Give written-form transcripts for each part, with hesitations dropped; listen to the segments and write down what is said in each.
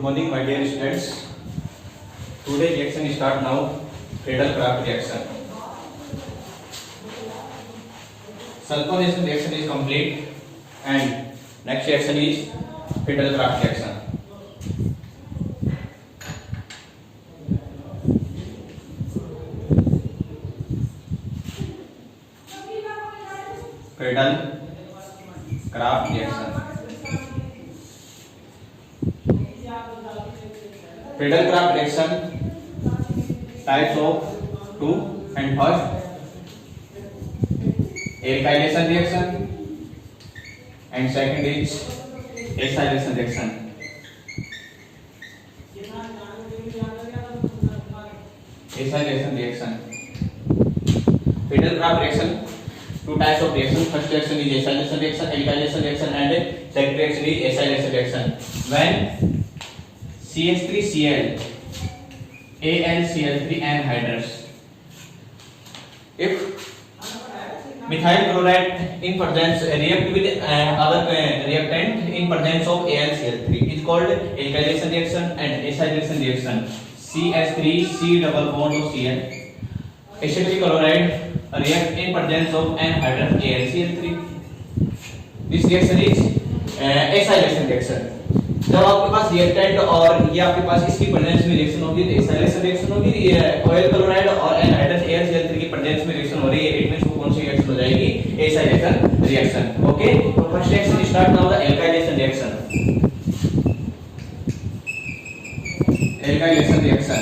morning, my dear students. Today reaction start now. Friedel-Crafts reaction. Sulfonation reaction is complete, and next reaction is Friedel-Crafts reaction. Friedel-Crafts reaction. Friedel-Crafts reaction types of two, and first alkylation reaction and second is acylation reaction. Acylation reaction. Friedel-Crafts reaction, two types of reaction. First reaction is acylation reaction, alkylation reaction, and second reaction is acylation reaction. When CH3Cl, AlCl3 anhydrous. If methyl chloride in presence react with other reactant in presence of AlCl3 is called alkylation reaction and acylation reaction. CH3 C double bond of Cl. Acetic chloride react in presence of anhydrous AlCl3. This reaction is acylation reaction. जब आपके पास reactant और ये आपके पास इसकी presence में reaction होगी तो acylation reaction होगी. ये ऑयल क्लोराइड और एनहाइड्रस AlCl3 की प्रेजेंस में रिएक्शन हो रही है. इट मींस वो कौन सी रिएक्शन हो जाएगी? Acylation reaction. ओके, तो first reaction start now the alkylation reaction. Alkylation reaction.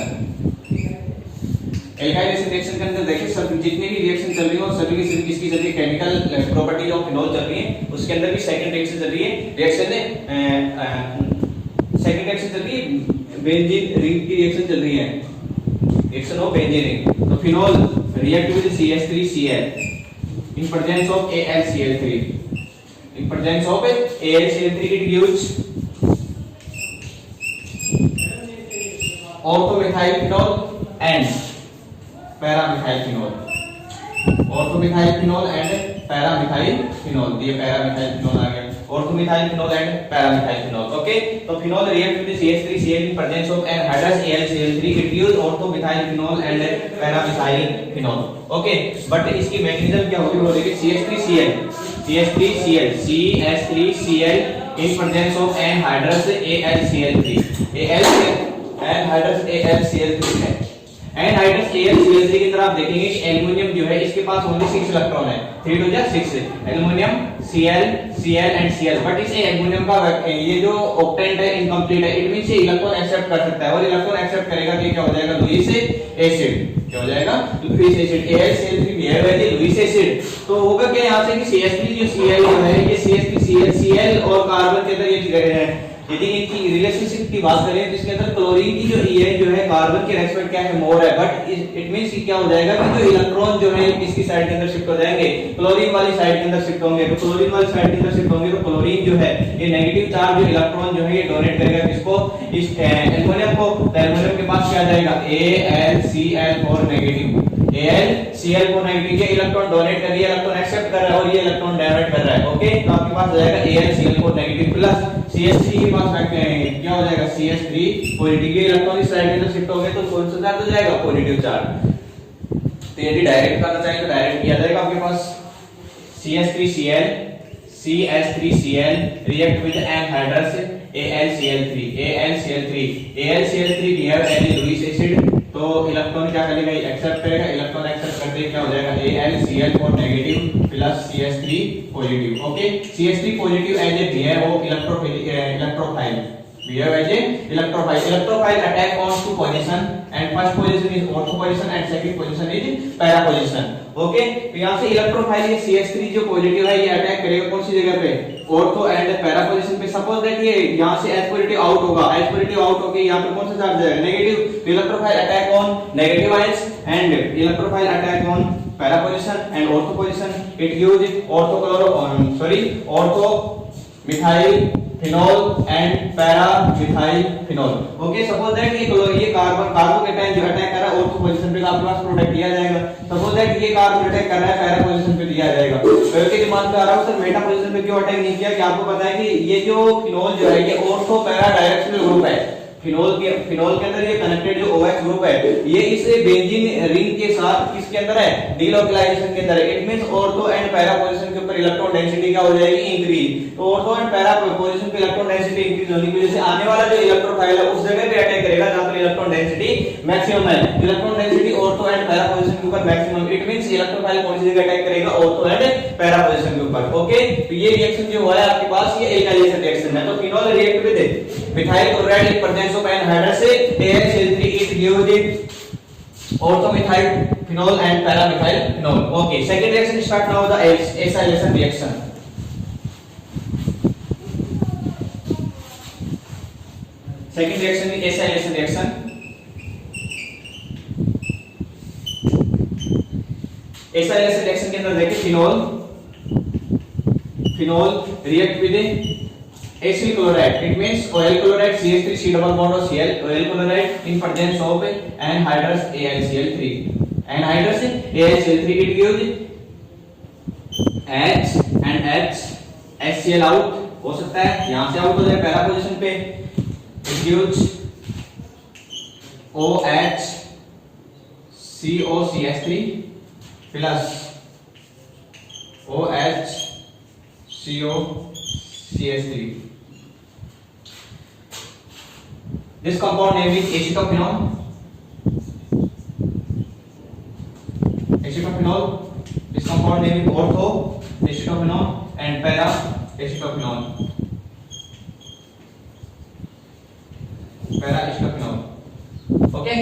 Alkylation reaction के अंदर देखिए सब जितनी भी रिएक्शन चल रही हो सभी की सिर्फ किसकी चल रही है? केमिकल प्रॉपर्टी ऑफ फिनोल चल रही है. उसके अंदर भी सेकंड रिएक्शन चल रही है. रिएक्शन सेकंड रिएक्शन चल रही है बेंजीन रिंग की रिएक्शन चल रही है. Reaction of benzene ring. तो phenol react with CH3Cl in presence of AlCl3. In presence of AlCl3 it gives orthomethyl phenol and paramethyl phenol. Orthomethyl phenol and paramethyl phenol. ये paramethyl phenol आ गया. Orthomethyl phenol and paramethyl phenol. Okay, तो phenol react with CH3Cl in presence of anhydrous AlCl3. It gives orthomethyl phenol and paramethyl phenol. Okay, but इसकी mechanism क्या होगी? वो देखिए CH3Cl in presence of anhydrous AlCl3. anhydrous AlCl3 है. Anhydrous AlCl3 की तरफ देखेंगे कि एल्युमिनियम जो है इसके पास ओनली 6 इलेक्ट्रॉन है. 3 to 6 aluminium Cl and Cl. But इस एल्युमिनियम का ये जो ऑक्टेंट है इनकम्प्लीट है. इट मींस ये इलेक्ट्रॉन एक्सेप्ट कर सकता है और इलेक्ट्रॉन एक्सेप्ट करेगा तो ये क्या हो जाएगा? Lewis acid. क्या हो जाएगा? Lewis acid. AlCl3 behave as Lewis acid. तो होगा क्या यहां से कि CH3 जो Cl है ये CH3Cl और कार्बन के अंदर ये यदि इनकी रिलेशनशिप की बात करें तो इसके अंदर क्लोरीन की जो E है जो है कार्बन के रेस्पेक्ट क्या है? मोर है. बट इट मींस क्या हो जाएगा कि जो इलेक्ट्रॉन जो है किसकी साइड के अंदर शिफ्ट हो जाएंगे? क्लोरीन वाली साइड के अंदर शिफ्ट होंगे. तो क्लोरीन वाली साइड के अंदर शिफ्ट होंगे तो क्लोरीन जो है ये नेगेटिव चार्ज जो इलेक्ट्रॉन जो है ये डोनेट करेगा किसको? इस एल्युमिनियम को. तो एल्युमिनियम के पास क्या आ जाएगा? AlCl4 negative. AlCl4 negative. ये इलेक्ट्रॉन डोनेट कर रही है, इलेक्ट्रॉन एक्सेप्ट कर रहा है और ये इलेक्ट्रॉन डायवर्ट कर रहा है. ओके, तो आपके पास आ जाएगा AlCl4 नेगेटिव प्लस CH3 के पास क्या हो जाएगा? CH3 positive. ये इलेक्ट्रॉन इस साइड के अंदर शिफ्ट हो गए तो कौन सा चार्ज हो जाएगा? Positive charge. तो यदि डायरेक्ट करना चाहे तो डायरेक्ट किया जाएगा. आपके पास CH3Cl react with anhydrous AlCl3 behave as Lewis acid. तो इलेक्ट्रॉन क्या करेगा? एक्सेप्ट करेगा. इलेक्ट्रॉन एक्सेप्ट करते ही क्या हो जाएगा? AlCl4 negative plus CH3 positive. Okay, CH3 positive as a behave of electrophile. Behave as a electrophile. Electrophile attack on two position and first position is ortho position and second position is para position. Okay, तो यहाँ से electrophile ये CH3 जो positive है ये attack करेगा कौन सी जगह पे? ऑर्थो एंड पैरा पोजीशन पे. सपोज दैट ये यहाँ से H पॉजिटिव आउट होगा. H पॉजिटिव आउट होके यहाँ पे कौन सा चार्ज जाएगा? Negative. Electrophile attack on negative ions and electrophile attack on para position and ortho position. It gives ortho methyl phenol and paramethyl phenol. Okay, suppose that ये carbocation जो attack कर रहा है ऑर्थो पोजीशन पे आपके पास product दिया जाएगा. Suppose that ये कार्बन अटैक कर रहा है पैरा पोजीशन पे दिया जाएगा. तो के दिमाग में आ रहा है सर मेटा पोजीशन पे क्यों अटैक नहीं किया? कि आपको पता है कि ये जो फिनोल जो है ये ऑर्थो पैरा डायरेक्शनल ग्रुप है. फिनोल के अंदर ये कनेक्टेड जो OH ग्रुप है ये इस बेंजीन रिंग के साथ किसके अंदर है, डीलोकलाइजेशन के अंदर है। It means ortho and para position के ऊपर इलेक्ट्रॉन डेंसिटी क्या हो जाएगी, इंक्रीज। तो ऑर्थो एंड पैरा पोजीशन पे इलेक्ट्रॉन डेंसिटी इंक्रीज होने की वजह से आने वाला जो इलेक्ट्रोफाइल है उस जगह पे अटैक करेगा जहां पर इलेक्ट्रॉन डेंसिटी मैक्सिमम है। Electron density ortho and para position के ऊपर मैक्सिमम, इट मींस इलेक्ट्रोफाइल कौन सी जगह अटैक करेगा, ऑर्थो एंड पैरा पोजीशन के ऊपर। ओके, तो ये रिएक्शन जो हुआ है आपके पास ये एल्काइलेशन रिएक्शन है। तो phenol react with methyl chloride in presence of anhydrous AlCl3 it gives the orthomethyl phenol and paramethyl phenol. Okay, second reaction start now the acylation reaction. Second reaction is acylation reaction. acylation reaction के अंदर देखिए phenol react with Acyl chloride, it means oil chloride CH3 C double bond or Cl, oil chloride in presence of anhydrous AlCl3. Anhydrous AlCl3 it gives H and H, HCl out हो सकता है, यहाँ से out हो जाए para position पे, it gives OH COCH3 plus OH COCH3. This compound name is acetophenol. Acetophenol. This compound name is ortho acetophenol and para acetophenol. Para acetophenol. Okay.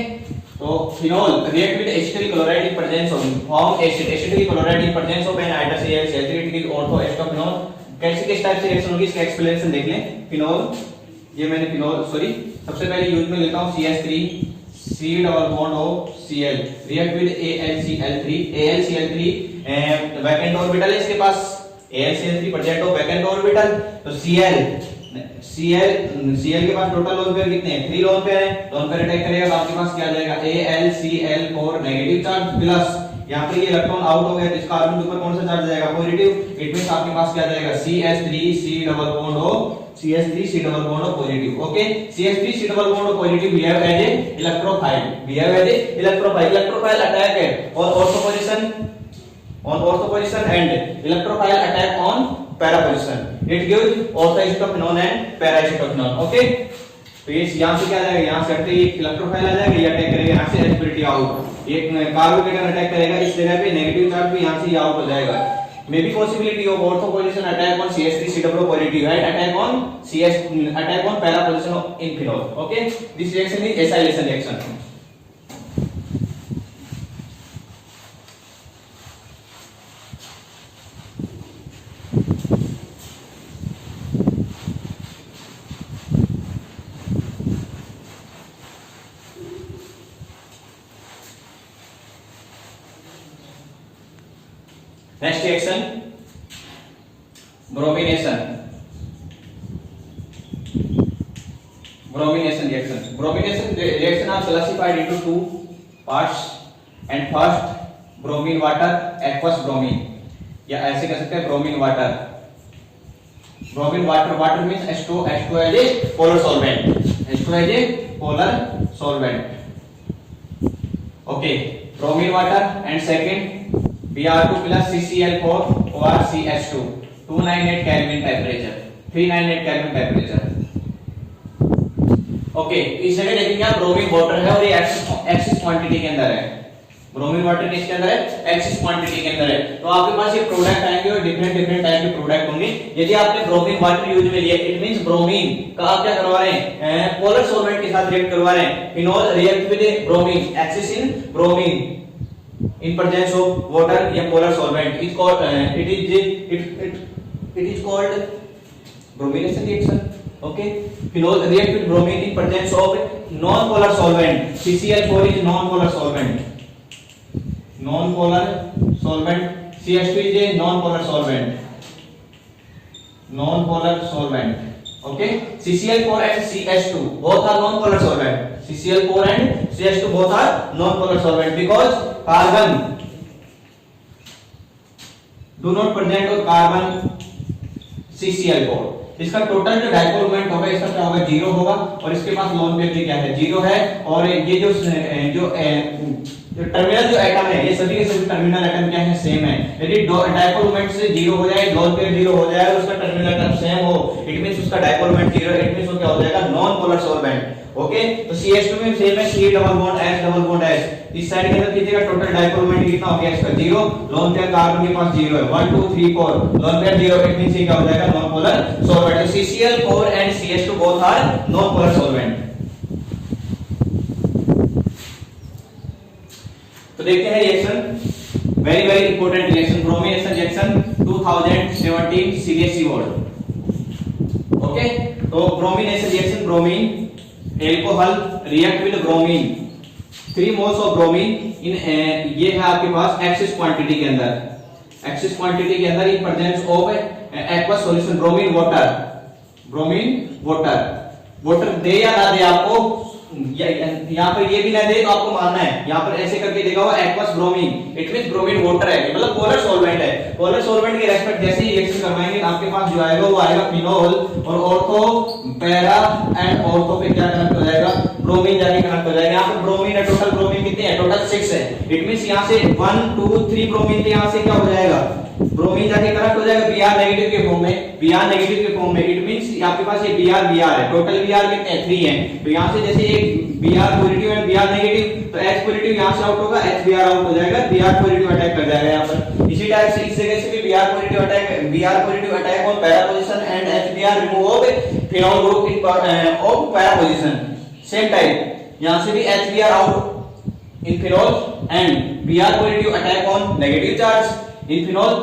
So phenol react with acetyl chloride in presence of form acid. Acetyl chloride in presence of anhydrous AlCl3 it is ortho acetophenol. कैसे किस type से reaction होगी इसका explanation देख लें। Phenol, ये मैंने phenol सबसे पहले यूज में लेता हूं CH3 C double bond O Cl react with AlCl3 vacant orbital है इसके पास, AlCl3 प्रेजेंट हो वैकेंट ऑर्बिटल। तो Cl के पास टोटल लोन पेयर कितने हैं, 3 लोन पेयर है। लोन पेयर अटैक करेगा तो आपके पास क्या आ जाएगा AlCl4 नेगेटिव चार्ज प्लस यहाँ पे ये इलेक्ट्रॉन आउट हो गया, इसका कार्बन के ऊपर कौन सा चार्ज जाएगा, पॉजिटिव। इट मींस आपके पास क्या जाएगा CH3 C double bond O CH3 C double bond O positive. Okay, CH3 C double bond O positive behave as a electrophile attack है और ortho position and electrophile attack on para position. It gives ortho acetophenone and para acetophenone. Okay, तो ये यहां से क्या आ जाएगा, यहां से हटते ही इलेक्ट्रोफाइल आ जाएगा, ये अटैक करेगा यहां से एसिडिटी आउट, एक कार्बोकेटन अटैक करेगा इस जगह पे, नेगेटिव चार्ज भी यहां से आउट हो जाएगा। May be possibility of ortho position attack on CH3 C double positive right, attack on para position in phenol. Okay, this reaction is acylation reaction. Next reaction, bromination reaction. Bromination reaction are classified into 2 parts and first bromine water, aqueous bromine, या ऐसे कह सकते हैं bromine water means H2 as a polar solvent, okay, bromine water and second Br2 plus CCl4 or CH2 298 Kelvin temperature, 398 Kelvin temperature। Okay, इस जगह देखेंगे आप bromine water है और ये एक्सिस क्वांटिटी के अंदर है। ब्रोमीन वाटर किसके अंदर है, एक्सिस क्वांटिटी के अंदर है। तो आपके पास ये प्रोडक्ट आएंगे और डिफरेंट टाइप के प्रोडक्ट होंगे। यदि आपने ब्रोमीन वाटर यूज में लिया, इट मींस ब्रोमीन का आप क्या करवा रहे हैं, पोलर सॉल्वेंट के साथ रिएक्ट करवा रहे हैं। Phenol react with bromine, axis in bromine in presence of water या polar solvent is called it is called bromination reaction। okay, phenol react with bromine in presence of non polar solvent, CCl4 is non polar solvent, CH2 is a non polar solvent, okay, CCl4 and CH2 both are non polar solvent, CCl4 and CH2 both are non polar solvent because carbon do not present on carbon CCl4, इसका total जो dipole moment होगा इसका क्या होगा, 0 होगा, और इसके पास lone pair भी क्या है, 0 है। और ये जो टर्मिनल जो एटम है ये सभी के सभी टर्मिनल एटम क्या है, सेम है। यदि डाइपोल मोमेंट से 0 हो जाए, लोन पेयर 0 हो जाए और उसका टर्मिनल एटम सेम हो, इट मींस उसका डाइपोल मोमेंट 0, इट मींस वो क्या हो जाएगा, नॉन पोलर सॉल्वेंट। ओके, तो CH2 में सेम है, C double bond H double bond H। इस साइड के अंदर कीजिएगा, टोटल डाइपोल मोमेंट कितना हो गया इसका, 0। लोन पेयर कार्बन के पास 0 है, 1 2 3 4, लोन पेयर 0, इट मींस ये क्या हो जाएगा, नॉन पोलर सॉल्वेंट। तो CCl4 and CH2 both are non polar solvent. तो देखते हैं reaction, very very important reaction, bromination reaction 2017 CBSE board. Okay, तो bromination reaction, bromine alcohol react with bromine, 3 moles of bromine in, ये है आपके पास axis quantity के अंदर, axis quantity के अंदर in presence of aqueous solution bromine water, bromine water. Water दे या ना दे आपको, यहाँ पर ये भी ना दे तो आपको मानना है, यहाँ पर ऐसे करके देगा हुआ aqueous bromine, it means bromine water है, मतलब पोलर सॉल्वेंट है। पोलर सॉल्वेंट के रेस्पेक्ट जैसे ही रिएक्शन करवाएंगे आपके पास जो आएगा वो आएगा फिनोल, और ऑर्थो पैरा एंड ऑर्थो पे क्या कनेक्ट हो जाएगा, ब्रोमीन जाके कनेक्ट हो जाएगा। यहाँ पर ब्रोमीन है, टोटल ब्रोमीन कितने हैं, टोटल 6 है, इट मींस यहाँ से 1 2 3 ब्रोमीन थे, यहाँ से क्या हो जाएगा, ब्रोमीन जाके कनेक्ट हो जाएगा Br नेगेटिव के फॉर्म में, Br नेगेटिव के फॉर्म में, इट मींस आपके पास ये Br है, टोटल Br कितने हैं, 3 हैं। तो यहाँ से जैसे एक Br positive and Br negative, तो H पॉजिटिव यहाँ से आउट होगा, HBr आउट हो जाएगा, Br पॉजिटिव अटैक कर जाएगा यहाँ पर। इसी टाइप से इस जगह से भी Br positive attack on para position and HBr remove of phenol group in of para position. Same type यहाँ से भी HBr out in phenol and Br positive attack on negative charge in phenol.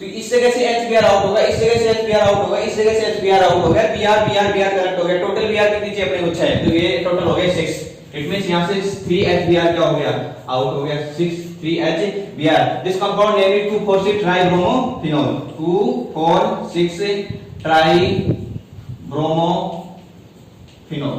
तो इस जगह से HBr out होगा, इस जगह से HBr आउट होगा, इस जगह से HBr आउट हो गया, Br कनेक्ट हो गया, टोटल Br कितनी चाहिए अपने को 6, तो ये टोटल हो गया 6। इट मींस यहां से 3 HBr क्या हो गया, आउट हो गया, 3 HBr। This compound name is 2,4,6 tribromophenol, 2,4,6 tribromophenol,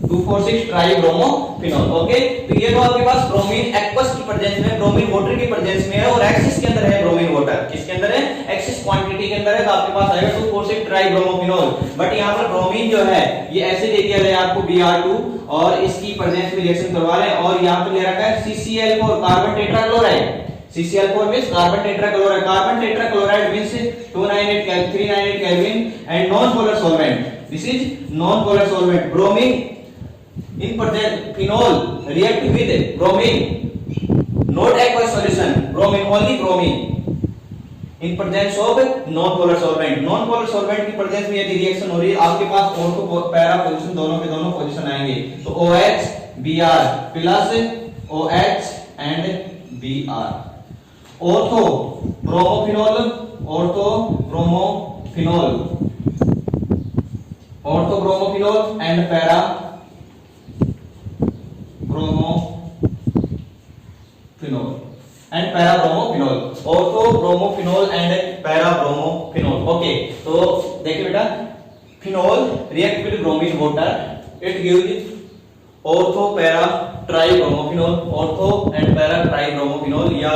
2,4,6 tribromophenol. Okay, तो ये तो आपके पास ब्रोमीन एक्वस की प्रेजेंस में, ब्रोमीन वाटर की प्रेजेंस में है, और एक्सिस के अंदर है ब्रोमीन वाटर, किसके अंदर है, एक्सिस क्वांटिटी के अंदर है, तो आपके पास आएगा 2,4,6 ट्राइब्रोमोफिनोल। बट यहाँ पर ब्रोमीन जो है ये ऐसे दे दिया गया आपको Br2, और इसकी प्रेजेंस में रिएक्शन करवा रहे हैं, और यहाँ पे ले रखा है CCl4 carbon tetrachloride. CCl4 means carbon tetrachloride, carbon tetrachloride means 398 Kelvin and non-polar solvent. This is non-polar solvent. Bromine in present, phenol react with bromine, not aqueous solution, bromine, only bromine in presence of non-polar solvent. Non-polar solvent की presence में यदि reaction हो रही है, आपके पास ortho para position दोनों के दोनों पोजीशन आएंगे, तो OH Br plus OH and Br। Ortho bromophenol, ortho bromophenol, ortho bromophenol and para bromophenol and para bromophenol, ortho bromophenol and para bromophenol. Okay, तो देखिए बेटा, phenol react with bromine water, it gives ortho para tribromophenol, ortho and para tribromophenol या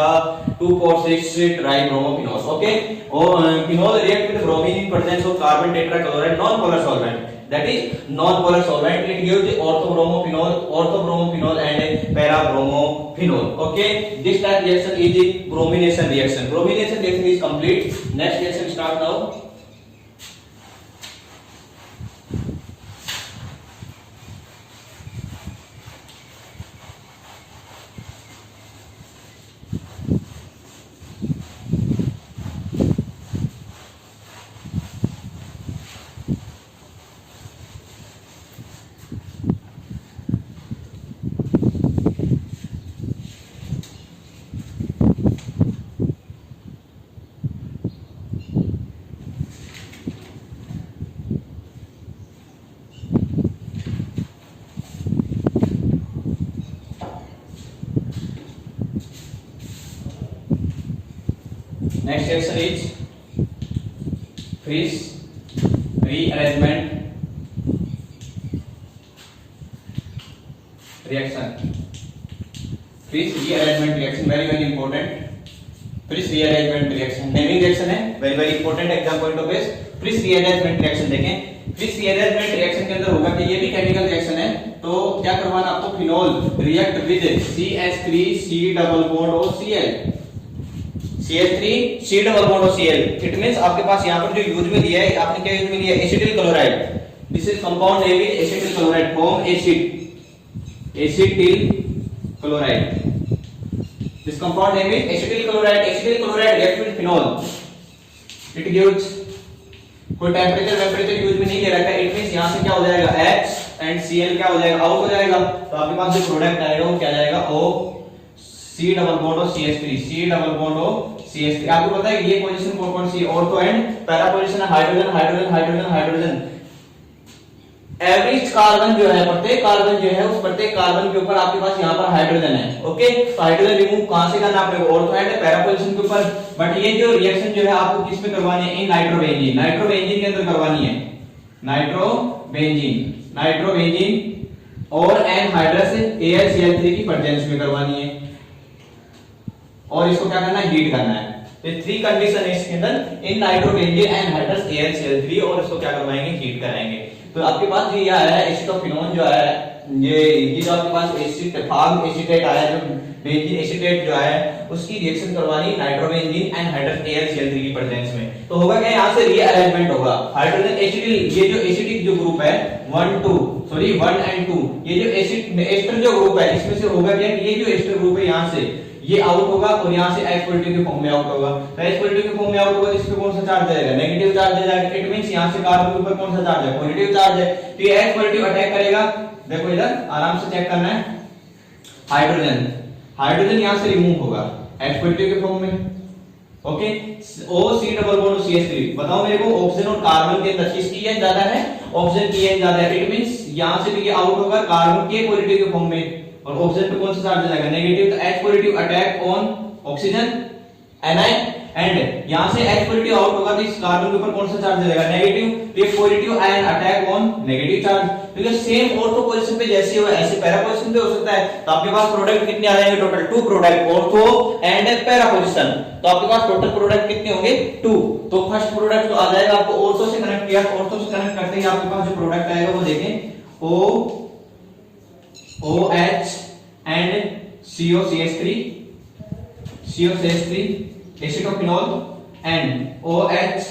2,4,6 tribromophenol. Okay, और phenol react with bromine in presence of carbon tetrachloride, non polar solvent, that is non-polar solvent. It gives orthobromophenols and parabromophenols. Okay, this type reaction is the bromination reaction. Bromination reaction is complete. Next reaction start now. Next reaction is Frisch rearrangement reaction. Frisch rearrangement reaction, very important. Fries rearrangement reaction, naming reaction है, very very important exam point of view. Fries rearrangement reaction देखें, Fries rearrangement reaction के अंदर होगा कि ये भी chemical reaction है, तो क्या करवाना आपको, phenol react with CH3 C double bond और Cl, CH3 C double bond और Cl। इट मींस आपके पास यहां पर जो यूज में दिया है, आपने क्या यूज में लिया है, acetyl chloride. This is compound name is acetyl chloride form acetyl chloride. This compound name is acetyl chloride. Acetyl chloride reacts with phenol. It gives, कोई टेम्परेचर यूज में नहीं ले रखा है। इट मींस यहां से क्या हो जाएगा, H एंड Cl क्या हो जाएगा, आउट हो जाएगा। तो आपके पास जो प्रोडक्ट आएगा वो क्या जाएगा, O C डबल बॉन्ड और CH3, C डबल बॉन्ड और CH3। आपको पता है ये पोजीशन कौन सी, ऑर्थो एंड पैरा पोजीशन है, hydrogen hydrogen hydrogen hydrogen. Average carbon जो है, प्रत्येक कार्बन जो है, उस प्रत्येक कार्बन के ऊपर आपके पास यहाँ पर हाइड्रोजन है। ओके, तो हाइड्रोजन रिमूव कहां से करना आपने, ऑर्थो एंड पैरा पोजीशन के ऊपर। बट ये जो रिएक्शन जो है आपको किस में करवानी है, इन नाइट्रोबेंजीन, नाइट्रोबेंजीन के अंदर करवानी है, नाइट्रोबेंजीन और एनहाइड्रस AlCl3 की प्रेजेंस में करवानी है। और इसको क्या करना है, हीट करना है। तो थ्री कंडीशन है इसके अंदर, इन नाइट्रोबेंजीन एनहाइड्रस AlCl3, और इसको क्या करवाएंगे, हीट कराएंगे। तो आपके पास ये आया है एसिटोफिनोन जो है, ये जो आपके पास एसिटाल एसिटेट आया, जो बेंजीन एसिटेट जो है, उसकी रिएक्शन करवानी नाइट्रोबेंजीन एनहाइड्रस AlCl3 की प्रेजेंस में। तो होगा क्या, यहां से रीअरेंजमेंट होगा, हाइड्रोजन एसिटिल, ये जो एसिटिक जो ग्रुप है 1 एंड 2, ये जो एस्टर जो ग्रुप है, इसमें से होगा क्या, ये जो एस्टर ग्रुप है यहां से ये आउट होगा और यहां से H पॉजिटिव के फॉर्म में आउट होगा। तो H पॉजिटिव के फॉर्म में आउट होगा, इस पे कौन सा चार्ज जाएगा, नेगेटिव चार्ज जाएगा। इट मींस यहां से कार्बन के ऊपर कौन सा चार्ज है, पॉजिटिव चार्ज है। तो ये H पॉजिटिव अटैक करेगा, देखो इधर आराम से चेक करना है, हाइड्रोजन यहां से रिमूव होगा H पॉजिटिव के फॉर्म में। Okay, O C double bond CH3, बताओ मेरे को, ऑक्सीजन और कार्बन के अंदर किसकी एन ज्यादा है, ऑक्सीजन की एन ज्यादा है। इट मींस यहां से भी ये आउट होगा कार्बन के पॉजिटिव के फॉर्म में, और ऑक्सीजन पे कौन सा चार्ज जाएगा, नेगेटिव। तो H positive attack on oxygen Ni, and यहां से H पॉजिटिव आउट होगा तो इस कार्बन के ऊपर कौन सा चार्ज जाएगा, नेगेटिव। तो ये positive ion attack on negative charge, क्योंकि सेम ऑर्थो पोजीशन पे जैसे हो ऐसे पैरा पोजीशन पे हो सकता है। तो आपके पास प्रोडक्ट कितने आ जाएंगे, total 2 product, ortho and para position. तो आपके पास टोटल प्रोडक्ट कितने होंगे, 2। तो फर्स्ट प्रोडक्ट तो आ जाएगा, आपको ऑर्थो से कनेक्ट किया, ऑर्थो से कनेक्ट करते ही आपके पास जो प्रोडक्ट आएगा वो देखें, OH and COCH3 acetophenol and OH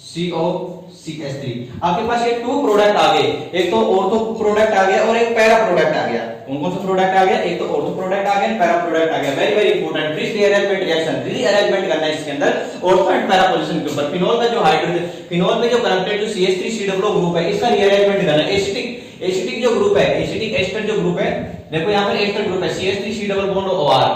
COCH3। आपके पास ये 2 प्रोडक्ट आ गए, एक तो ऑर्थो प्रोडक्ट आ गया और एक पैरा प्रोडक्ट आ गया। कौन सा प्रोडक्ट आ गया, एक तो ऑर्थो प्रोडक्ट आ गया, पैरा प्रोडक्ट आ गया। Very very important, Fries rearrangement reaction, rearrangement करना है इसके अंदर ऑर्थो एंड पैरा पोजीशन के ऊपर। फिनोल का जो हाइड्रोजन, फिनोल में जो कनेक्टेड जो CH3COO ग्रुप है, इसका रीअरेंजमेंट करना है। एसिटिक जो ग्रुप है, एसिटिक एस्टर जो ग्रुप है, देखो यहां पर एस्टर ग्रुप है CH3C double bond OR,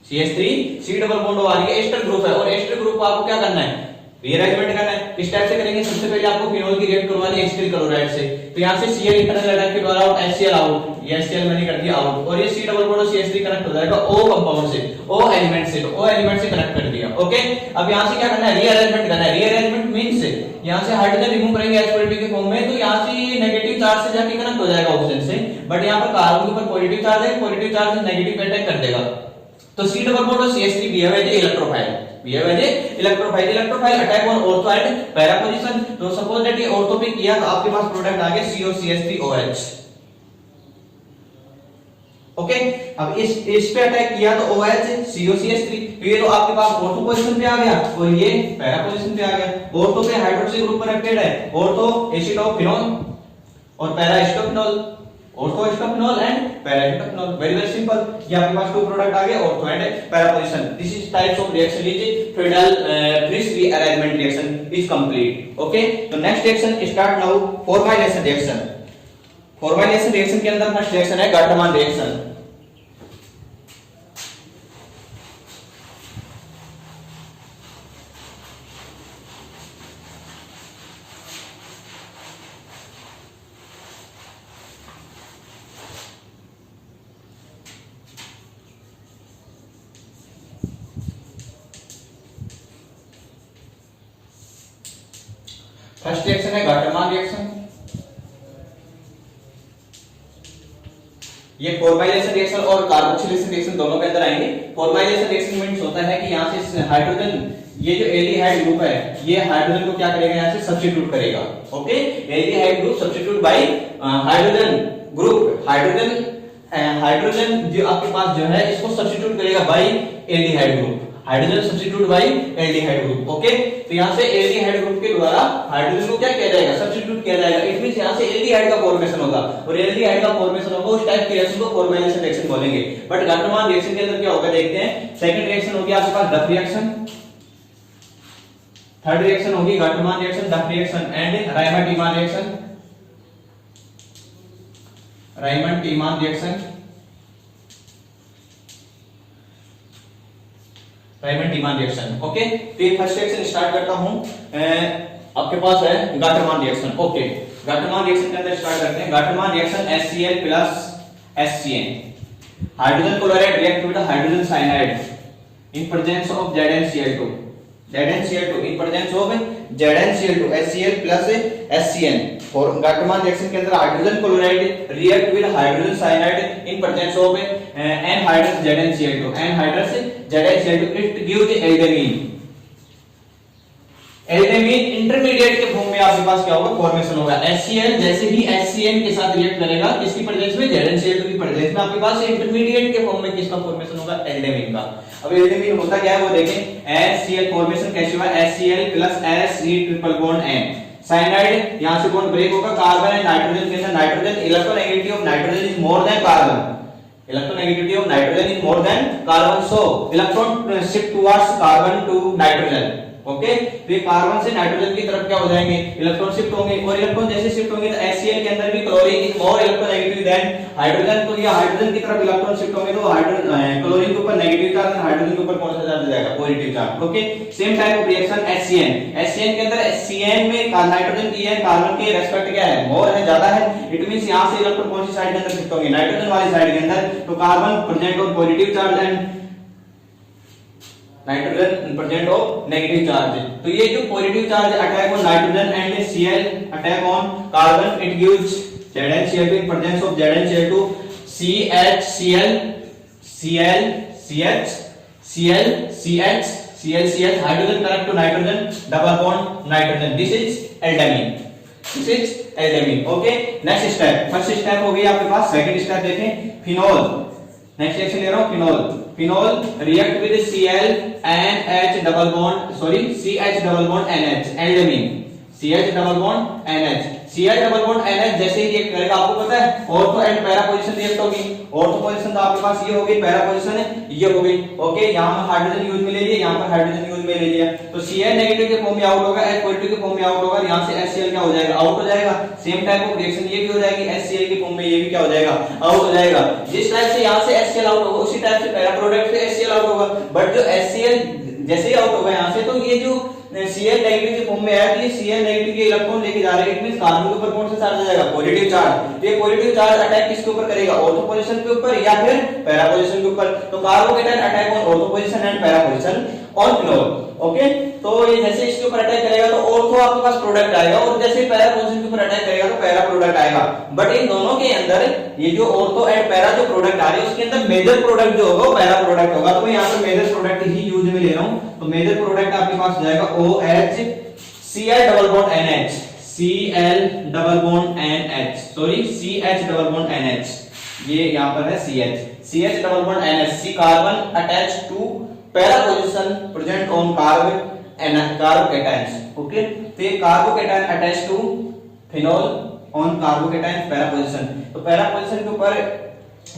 CH3C double bond OR, ये एस्टर ग्रुप है। और एस्टर ग्रुप को आपको क्या करना है, रीअरेंजमेंट करना है। किस टाइप से करेंगे, सबसे पहले आपको फिनोल की रिएक्ट करवानी है एसिटिल क्लोराइड से। तो यहां से Cl इंटरनल अटैक के द्वारा आउट, HCl आउट, ये HCl मैंने कर दिया आउट, और ये C डबल बॉन्ड और CH3 कनेक्ट हो जाएगा O कंपाउंड से, O एलिमेंट से। तो O एलिमेंट से कनेक्ट कर दिया। ओके, अब यहां से क्या करना है, रीअरेंजमेंट करना है। रीअरेंजमेंट मींस यहां से हाइड्रोजन रिमूव करेंगे H पॉजिटिव के फॉर्म में, तो यहां से ये नेगेटिव चार्ज से जाके कनेक्ट हो जाएगा ऑक्सीजन से। बट यहां पर कार्बन के ऊपर पॉजिटिव चार्ज है, पॉजिटिव चार्ज से नेगेटिव पे अटैक कर देगा। तो C डबल बॉन्ड और CH3 behave as electrophile, electrophile attack on ortho and para position. तो सपोज दैट ये ऑर्थो पे किया तो आपके पास प्रोडक्ट आ गया COCH3OH। ओके, अब इस पे अटैक किया तो OH COCH3, तो ये तो आपके पास ऑर्थो पोजीशन पे आ गया और ये पैरा पोजीशन पे आ गया। ऑर्थो पे हाइड्रोक्सी ग्रुप कनेक्टेड है, ऑर्थो एसिटोफिनोल और para acetophenol, ortho acetophenol and para acetophenol. Very very simple, ये आपके पास 2 प्रोडक्ट आ गए, ortho and para position. This is types of reaction is Fries rearrangement reaction is complete. Okay, तो next reaction start now, formylation reaction. Formylation reaction के अंदर first reaction है गाल्टरमान reaction. First reaction है गाल्टरमान रिएक्शन। ये formylation reaction और carboxylation reaction दोनों के अंदर आएंगे। फॉर्माइलेशन रिएक्शन मींस होता है कि यहाँ से हाइड्रोजन, ये जो एल्डिहाइड ग्रुप है ये हाइड्रोजन को क्या करेगा, यहाँ से सब्स्टिट्यूट करेगा। Okay, aldehyde group substitute by hydrogen group, hydrogen जो आपके पास जो है इसको सब्स्टिट्यूट करेगा by aldehyde group, hydrogen substitute by aldehyde group. Okay, तो यहाँ से एल्डिहाइड ग्रुप के द्वारा हाइड्रोजन को क्या किया जाएगा, सब्स्टिट्यूट किया जाएगा। इट मींस यहाँ से एल्डिहाइड का फॉर्मेशन होगा और एल्डिहाइड का फॉर्मेशन होगा उस टाइप की रिएक्शन को फॉर्माइलेशन रिएक्शन बोलेंगे। बट घटमान रिएक्शन के अंदर क्या होगा देखते हैं। सेकंड रिएक्शन होगी आपके पास डफ रिएक्शन, थर्ड रिएक्शन होगी Gattermann reaction, Duff reaction and Raymond Tiemann reaction, Raymond Tiemann reaction, Raymond Tiemann reaction. Okay, तो ये फर्स्ट रिएक्शन स्टार्ट करता हूं। आपके पास है Gattermann reaction. Okay, Gattermann reaction के अंदर स्टार्ट करते हैं। Gattermann reaction HCl plus HCN, hydrogen chloride react with hydrogen cyanide in presence of ZnCl2, ZnCl2 in presence of ZnCl2, HCl plus HCN। और Gattermann reaction के अंदर hydrogen chloride react with hydrogen cyanide in presence of anhydrous ZnCl2, anhydrous ZnCl2, it gives aldimine. Aldimine intermediate के form में आपके पास क्या होगा, formation होगा। HCl जैसे ही HCN के साथ रिएक्ट करेगा किसकी प्रेजेंस में, ZnCl2 की प्रेजेंस में, आपके पास इंटरमीडिएट के फॉर्म में किसका फॉर्मेशन होगा, एल्डेमीन का। अब एल्डेमीन होता क्या है वो देखें। HCl फॉर्मेशन कैसे हुआ, HCl plus H triple bond N, cyanide यहां से बॉन्ड ब्रेक होगा, कार्बन एंड नाइट्रोजन के अंदर nitrogen, electronegativity of nitrogen is more than carbon, electronegativity of nitrogen is more than carbon, so electron shift towards carbon to nitrogen. Okay, तो ये carbon से nitrogen की तरफ क्या हो जाएंगे, इलेक्ट्रॉन शिफ्ट होंगे, और इलेक्ट्रॉन जैसे शिफ्ट होंगे तो HCl के अंदर भी chlorine is more electronegative than hydrogen, तो ये हाइड्रोजन की तरफ इलेक्ट्रॉन शिफ्ट होंगे तो हाइड्रोजन क्लोरीन के ऊपर नेगेटिव चार्ज, हाइड्रोजन के ऊपर कौन सा चार्ज जाएगा, positive charge. Okay, same type of reaction HCN के अंदर HCN में नाइट्रोजन की है, कार्बन के रेस्पेक्ट क्या है, मोर है, ज्यादा है। इट मींस यहां से इलेक्ट्रॉन कौन सी साइड के अंदर शिफ्ट होंगे, नाइट्रोजन वाली साइड के अंदर, तो carbon present of positive charge and nitrogen present of negative charge. तो ये जो positive charge attack on nitrogen and Cl attack on carbon, it gives ZnCl2 in presence of ZnCl2 CHCl Cl CH Cl CH Cl CH, hydrogen connect to nitrogen, double bond nitrogen, this is aldehyde, this is aldehyde। Okay, next step, first step हो गई आपके पास। Second step देखें, phenol. Next reaction ले रहा हूं, phenol. Phenol react with Cl and H double bond, sorry CH double bond NH, aldehyde, CH double bond NH, CH double bond NH जैसे ही react करेगा आपको पता है ortho and para position react होगी। Ortho position तो आपके पास ये होगी, पैरा पोजीशन है ये होगी। ओके, यहां पर हाइड्रोजन यूज में ले लिया, यहां पर हाइड्रोजन यूज में ले लिया, तो Cl नेगेटिव के फॉर्म में आउट होगा, H पॉजिटिव के फॉर्म में आउट होगा, यहां से HCl क्या हो जाएगा, आउट हो जाएगा। सेम टाइप ऑफ रिएक्शन ये भी हो जाएगी, HCl के फॉर्म में ये भी क्या हो जाएगा, आउट हो जाएगा। जिस टाइप से यहां से HCl आउट होगा उसी टाइप से पैरा प्रोडक्ट से HCl आउट होगा। बट जो HCl जैसे ही आउट होगा यहां से, तो ये जो Cl नेगेटिव के फॉर्म में है, तो ये Cl नेगेटिव के इलेक्ट्रॉन लेके जा रहे हैं, इट मींस कार्बन के ऊपर कौन सा चार्ज आ जाएगा, पॉजिटिव चार्ज। तो ये पॉजिटिव चार्ज अटैक किसके ऊपर करेगा, ऑर्थो पोजीशन के ऊपर या फिर पैरा पोजीशन के ऊपर। तो carbocation attack on ortho position and para position on phenol. Okay, तो ये जैसे इसके ऊपर अटैक करेगा तो ऑर्थो आपके पास प्रोडक्ट आएगा, और जैसे पैरा पोजीशन के ऊपर अटैक करेगा तो पैरा प्रोडक्ट आएगा। बट इन दोनों के अंदर ये जो ऑर्थो एंड पैरा जो प्रोडक्ट आ रहे हैं उसके अंदर मेजर प्रोडक्ट जो होगा वो पैरा प्रोडक्ट होगा। तो मैं यहां पर मेजर प्रोडक्ट ही यूज में ले रहा हूं, तो मेजर प्रोडक्ट आपके पास जाएगा OH Cl double bond NH, Cl double bond NH, sorry CH double bond NH, ये यहां पर है CH double bond NH, C carbon attach to para position present on carbocations. Okay, तो ये carbocation attach to phenol on carbocation para position. तो para position के ऊपर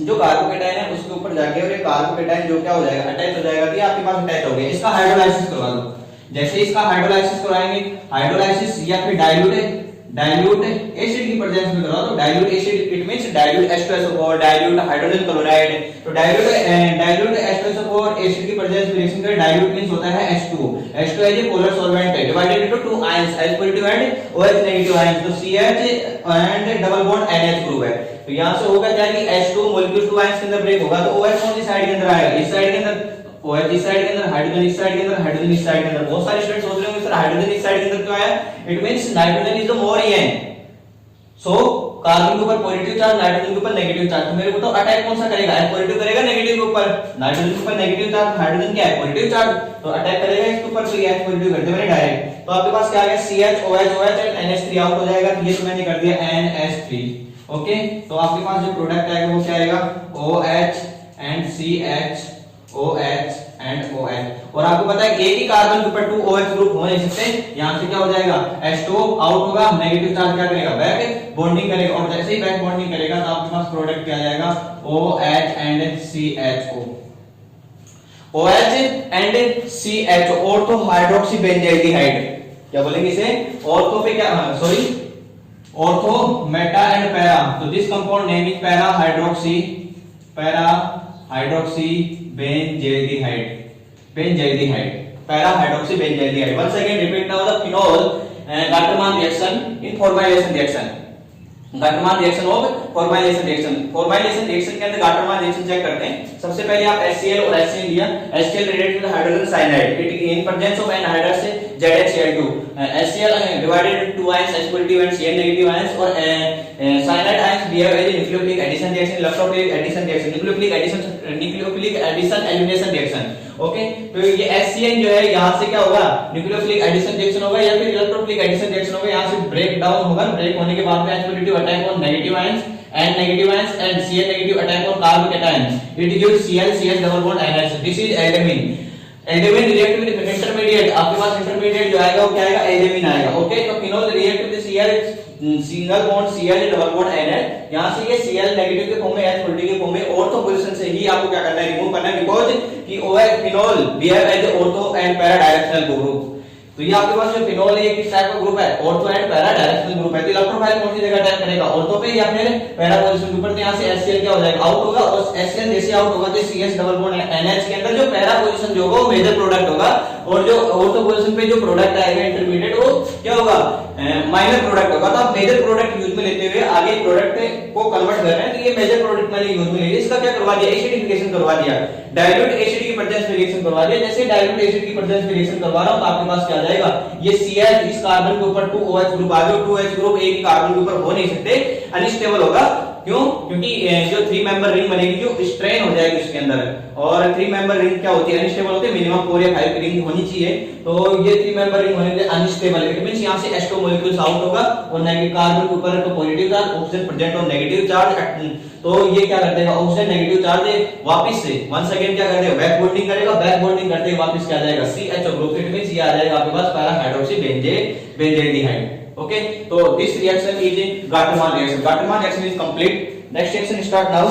जो कार्बोकेटायन है उसके ऊपर जाके और ये कार्बोकेटायन जो क्या हो जाएगा, अटैच हो जाएगा। तो ये आपके पास अटैच हो गया, इसका हाइड्रोलाइसिस करवा दो। जैसे इसका हाइड्रोलाइसिस कराएंगे, हाइड्रोलाइसिस या फिर डाइल्यूट एसिड की प्रेजेंस में करवा दो। Dilute acid it means dilute H2SO4, dilute hydrogen chloride. तो डाइल्यूट H2SO4 एसिड की प्रेजेंस में रिएक्शन करे, डाइल्यूट मींस होता है H2। H2 is a polar solvent divided into two ions, H positive and OH negative ions. तो CH and double bond NH group है। तो यहां से होगा क्या कि H2 मॉलिक्यूल टू आयंस के अंदर ब्रेक होगा, तो OH कौन सी साइड के अंदर आएगा, इस साइड के अंदर, OH इस साइड के अंदर, हाइड्रोजन इस साइड के अंदर, हाइड्रोजन इस साइड के अंदर। बहुत सारे स्टूडेंट्स सोच रहे होंगे सर हाइड्रोजन इस साइड के अंदर क्यों आया, it means nitrogen is the more EN, so carbon के ऊपर पॉजिटिव चार्ज, नाइट्रोजन के ऊपर नेगेटिव चार्ज, तो मेरे को तो अटैक कौन सा करेगा, एच पॉजिटिव करेगा नेगेटिव के ऊपर, नाइट्रोजन के ऊपर नेगेटिव चार्ज, हाइड्रोजन क्या है पॉजिटिव चार्ज, तो अटैक करेगा इसके ऊपर, तो ये एच पॉजिटिव कर दिया मैंने डायरेक्ट। तो आपके पास क्या आ गया CH OH and NH3 out हो जाएगा, तो ये तो मैंने कर दिया NH3। ओके, तो आपके पास जो प्रोडक्ट आएगा वो क्या आएगा, OH and CH OH and OH। और आपको पता है एक ही कार्बन के ऊपर 2 OH ग्रुप हो नहीं सकते, यहां से क्या हो जाएगा H2 आउट होगा, नेगेटिव चार्ज क्या करेगा बैक बॉन्डिंग करेगा, और जैसे ही बैक बॉन्डिंग करेगा तो आपके पास प्रोडक्ट क्या आ जाएगा OH and CHO। OH and CHO ortho hydroxy benzaldehyde, क्या बोलेंगे इसे, ऑर्थो पे क्या, sorry ortho meta and para, तो this compound name is para hydroxy benzaldehyde, para hydroxy benzaldehyde. Once again repeat now the phenol Gattermann reaction in formylation reaction, Gattermann reaction of formylation reaction के अंदर Gattermann reaction check करते हैं। सबसे पहले आप HCl और HCl लिया, HCl related to hydrogen cyanide, it in presence of anhydrous से ZHCl2, HCl divided to ions H positive and Cl negative ions, और cyanide ions behave as nucleophilic addition reaction, electrophilic addition reaction, nucleophilic addition elimination reaction. Okay, तो ये HCl जो है यहां से क्या होगा, न्यूक्लियोफिलिक एडिशन रिएक्शन होगा या फिर इलेक्ट्रोफिलिक एडिशन रिएक्शन होगा, यहां से ब्रेक डाउन होगा, ब्रेक होने के बाद में H positive attack on negative ions and negative ions and Cl negative attack on carbocations, it gives Cl CH double bond NH, this is aldehyde react with intermediate, आपके पास intermediate जो आएगा वो क्या आएगा, एल्डेमिन आएगा। ओके, तो phenol react with Cl single bond Cl double bond NH, यहां से ये Cl नेगेटिव के फॉर्म में H पॉजिटिव के फॉर्म में ऑर्थो पोजीशन से ही आपको क्या करना है, रिमूव करना है, बिकॉज़ कि OH phenol behave as ortho and para directional group. तो ये आपके पास जो फिनोल है ये किस टाइप का ग्रुप है, ortho and para directional group है। तो इलेक्ट्रोफाइल कौन सी जगह अटैक करेगा, ऑर्थो पे या फिर पैरा पोजीशन के ऊपर, तो यहां से HCl क्या हो जाएगा, आउट होगा, और HCl जैसे आउट होगा तो CH डबल बॉन्ड NH के अंदर जो पैरा पोजीशन जो होगा वो मेजर प्रोडक्ट होगा, और जो ऑर्थो पोजीशन पे जो प्रोडक्ट आएगा इंटरमीडिएट वो क्या होगा, माइनर प्रोडक्ट होगा। तो आप मेजर प्रोडक्ट यूज में लेते हुए आगे प्रोडक्ट को कन्वर्ट कर रहे हैं, तो ये मेजर प्रोडक्ट मैंने यूज में लिया, इसका क्या करवा दिया, एसिडिफिकेशन करवा दिया, डाइल्यूट एसिड की प्रेजेंस में रिएक्शन करवा दिया। जैसे डाइल्यूट एसिड की प्रेजेंस में रिएक्शन करवा रहा हूं तो आपके पास क्या आ जाएगा, ये CH इस कार्बन के ऊपर 2 OH ग्रुप आ गया, 2 OH ग्रुप एक ही कार्बन के ऊपर हो नहीं सकते, अनस्टेबल होगा, क्यों, क्योंकि जो 3 मेंबर रिंग बनेगी जो स्ट्रेन हो जाएगी उसके अंदर, और 3 मेंबर रिंग क्या होती है, अनस्टेबल होती है, मिनिमम 4 या 5 रिंग होनी चाहिए, तो ये 3 मेंबर रिंग होने से अनस्टेबल है, इट मींस यहां से H2 मॉलिक्यूल्स आउट होगा, और नेगेटिव कार्बन के ऊपर तो पॉजिटिव चार्ज, ऑक्सीजन प्रेजेंट और नेगेटिव चार्ज, तो ये क्या कर देगा, ऑक्सीजन नेगेटिव चार्ज वापस से वंस अगेन क्या कर देगा, बैक बॉन्डिंग करेगा, बैक बॉन्डिंग करते ही वापस क्या आ जाएगा, CHO ग्रुप, इट मींस ये आ जाएगा आपके पास para hydroxy benzaldehyde. Okay, so this reaction is a Gartman reaction. Gartman reaction is complete. Next reaction start now.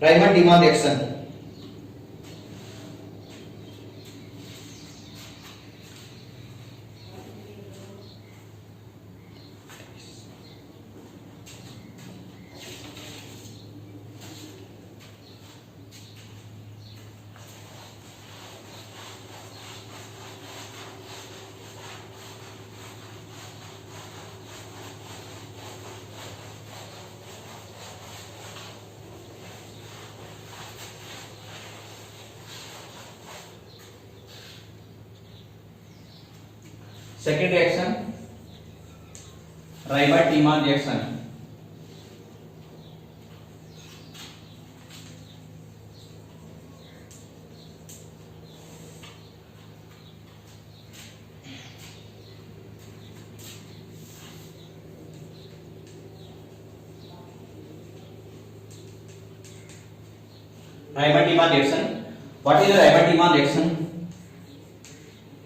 Riemann-Diemann reaction. Second reaction, Riemann-Diemann reaction. Riemann-Diemann reaction. What is the Riemann-Diemann reaction?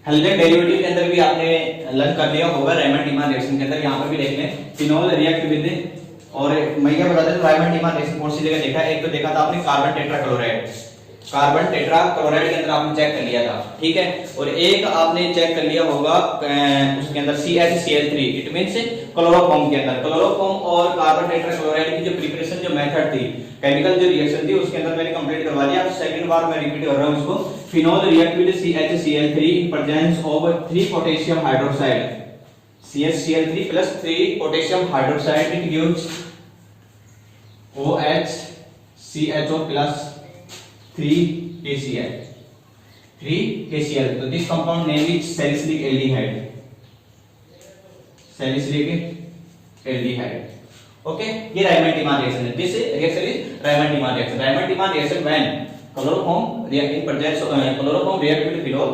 हेल्डेन derivative के अंदर भी आपने learn कर लिया होगा, Riemann-Diemann reaction के अंदर यहां पर भी देख लें, फिनोल रिएक्ट विद, और मैं क्या बता दूं, Riemann-Diemann रिएक्शन कौन सी जगह देखा है, एक तो देखा था आपने कार्बन टेट्राक्लोराइड के अंदर आपने चेक कर लिया था, ठीक है, और एक आपने चेक कर लिया होगा उसके अंदर CHCl3, इट मींस क्लोरोफॉर्म के अंदर, क्लोरोफॉर्म और कार्बन टेट्राक्लोराइड की जो प्रिपरेशन जो मेथड थी, केमिकल जो रिएक्शन थी उसके अंदर मैंने कंप्लीट करवा दिया। अब सेकंड बार मैं रिपीट कर रहा हूं इसको, phenol react with CHCl3 in presence of 3 potassium hydroxide, CHCl3 plus 3 potassium hydroxide, it gives OH CHO plus 3 KCl, 3 KCl, so this compound name is salicylic aldehyde, salicylic aldehyde. Okay, ये Raymond Tiemann reaction है। This reaction is Raymond Tiemann reaction. Raymond Tiemann reaction when chloroform react in presence chloroform react with phenol